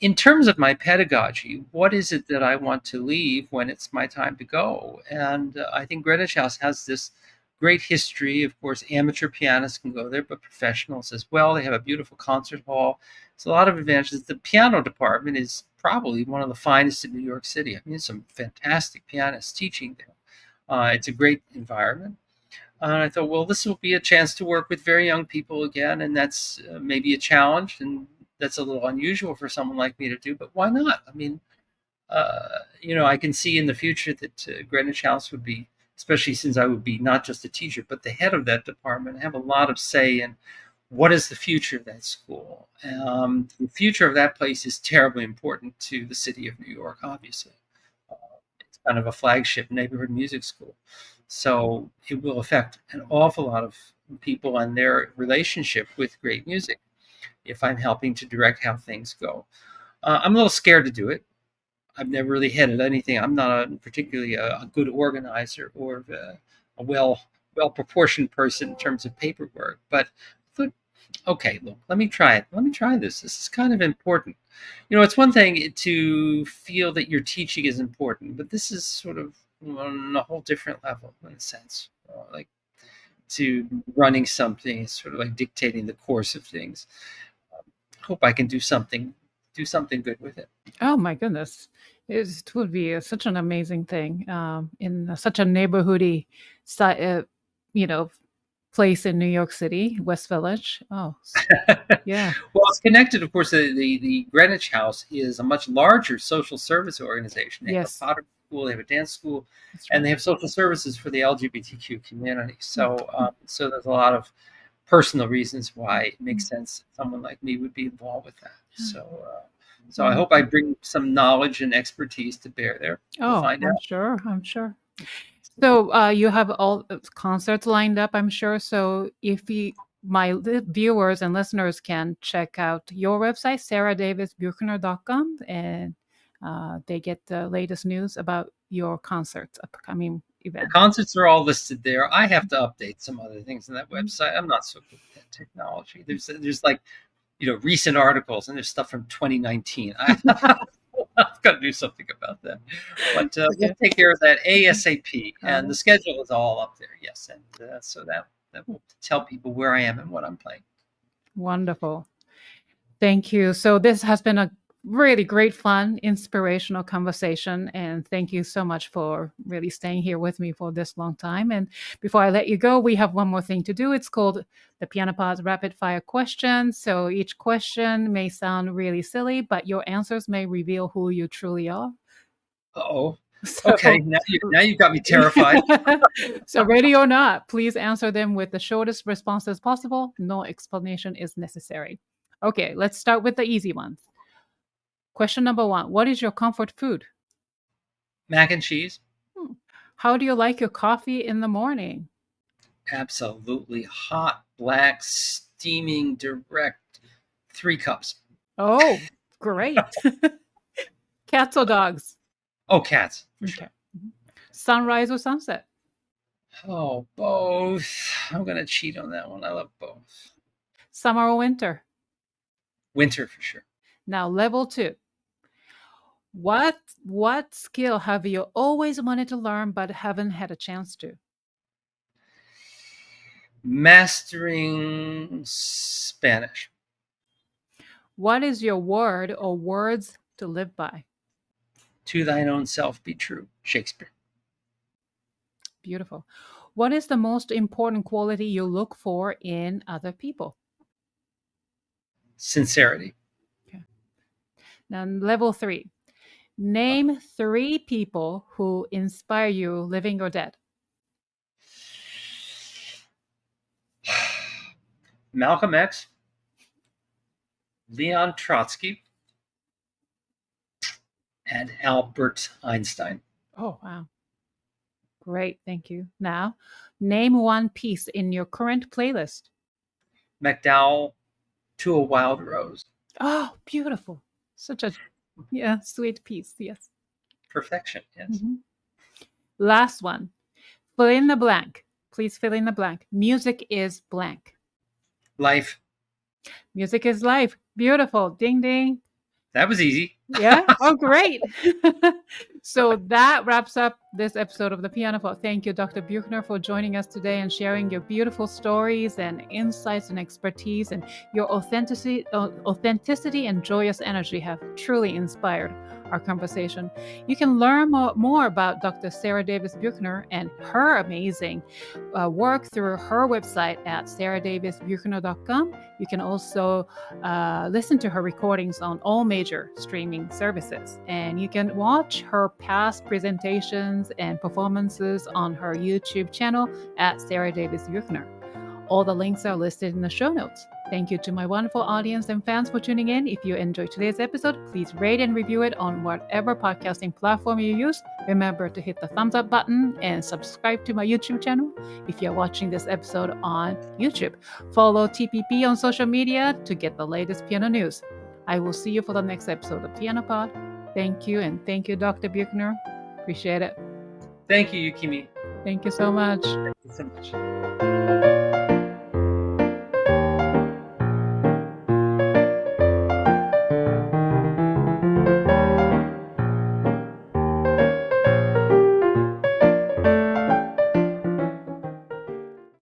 in terms of my pedagogy, what is it that I want to leave when it's my time to go? And I think Greenwich House has this great history. Of course, amateur pianists can go there, but professionals as well. They have a beautiful concert hall. It's a lot of advantages. The piano department is probably one of the finest in New York City. I mean, some fantastic pianists teaching there. It's a great environment. And I thought, well, this will be a chance to work with very young people again, and that's maybe a challenge, and that's a little unusual for someone like me to do, but why not? I mean, I can see in the future that Greenwich House would be, especially since I would be not just a teacher, but the head of that department, have a lot of say in what is the future of that school. The future of that place is terribly important to the city of New York, obviously. It's kind of a flagship neighborhood music school. So it will affect an awful lot of people and their relationship with great music if I'm helping to direct how things go. I'm a little scared to do it. I've never really headed anything. I'm not particularly a good organizer or a well proportioned person in terms of paperwork. But okay, look, let me try it. Let me try this. This is kind of important. It's one thing to feel that your teaching is important, but this is sort of on a whole different level in a sense. Like to running something is sort of like dictating the course of things. Hope I can do something good with it. Oh my goodness. It would be such an amazing thing in such a neighborhoody, you know, place in New York City, West Village. Oh, yeah. Well, it's connected, of course. The Greenwich House is a much larger social service organization. They have a Yes. pottery school, they have a dance school, That's and right. they have social services for the LGBTQ community. So there's a lot of personal reasons why it makes sense someone like me would be involved with that. So I hope I bring some knowledge and expertise to bear there. We'll Oh, find I'm out. sure. I'm sure. So you have all concerts lined up, I'm sure. So if my viewers and listeners can check out your website, saradavisbuechner.com, and they get the latest news about your concerts, upcoming The event. concerts are all listed there. I have to update some other things on that website. I'm not so good at that technology. There's like recent articles, and there's stuff from 2019. I've got to do something about that. But we'll Okay. take care of that ASAP. And Oh. the schedule is all up there, yes. And so that will tell people where I am and what I'm playing. Wonderful. Thank you. So this has been a really great, fun, inspirational conversation. And thank you so much for really staying here with me for this long time. And before I let you go, we have one more thing to do. It's called the Piano Pod's Rapid Fire Question. So each question may sound really silly, but your answers may reveal who you truly are. Uh-oh. So, Okay, now you got me terrified. so ready or not, please answer them with the shortest responses possible. No explanation is necessary. Okay, let's start with the easy ones. Question number 1. What is your comfort food? Mac and cheese? How do you like your coffee in the morning? Absolutely hot, black, steaming, direct. 3 cups. Oh, great. Cats or dogs? Oh, cats, for sure. Okay. Sunrise or sunset? Oh, both. I'm going to cheat on that one. I love both. Summer or winter? Winter, for sure. Now, level 2. What skill have you always wanted to learn but haven't had a chance to? Mastering Spanish. What is your word or words to live by? To thine own self be true. Shakespeare. Beautiful. What is the most important quality you look for in other people? Sincerity. Okay. Now, level 3. Name 3 people who inspire you, living or dead. Malcolm X, Leon Trotsky, and Albert Einstein. Oh, wow. Great, thank you. Now, name 1 piece in your current playlist. MacDowell, To a Wild Rose. Oh, beautiful. Such a sweet piece. Yes. Perfection, yes. Last one. Fill in the blank. Please fill in the blank. Music is blank. Life. Music is life. Beautiful. Ding, ding. That was easy. Yeah. Oh, great. So that wraps up this episode of the Piano Pod. Thank you, Dr. Buechner, for joining us today and sharing your beautiful stories and insights and expertise, and your authenticity and joyous energy have truly inspired our conversation. You can learn more about Dr. Sara Davis Buechner and her amazing work through her website at saradavisbuechner.com. You can also listen to her recordings on all major streaming services. And you can watch her past presentations and performances on her YouTube channel at Sara Davis Buechner. All the links are listed in the show notes. Thank you to my wonderful audience and fans for tuning in. If you enjoyed today's episode, please rate and review it on whatever podcasting platform you use. Remember to hit the thumbs up button and subscribe to my YouTube channel if you're watching this episode on YouTube. Follow TPP on social media to get the latest piano news. I will see you for the next episode of Piano Pod. Thank you, and thank you, Dr. Buechner. Appreciate it. Thank you, Yukimi. Thank you so much. Thank you so much.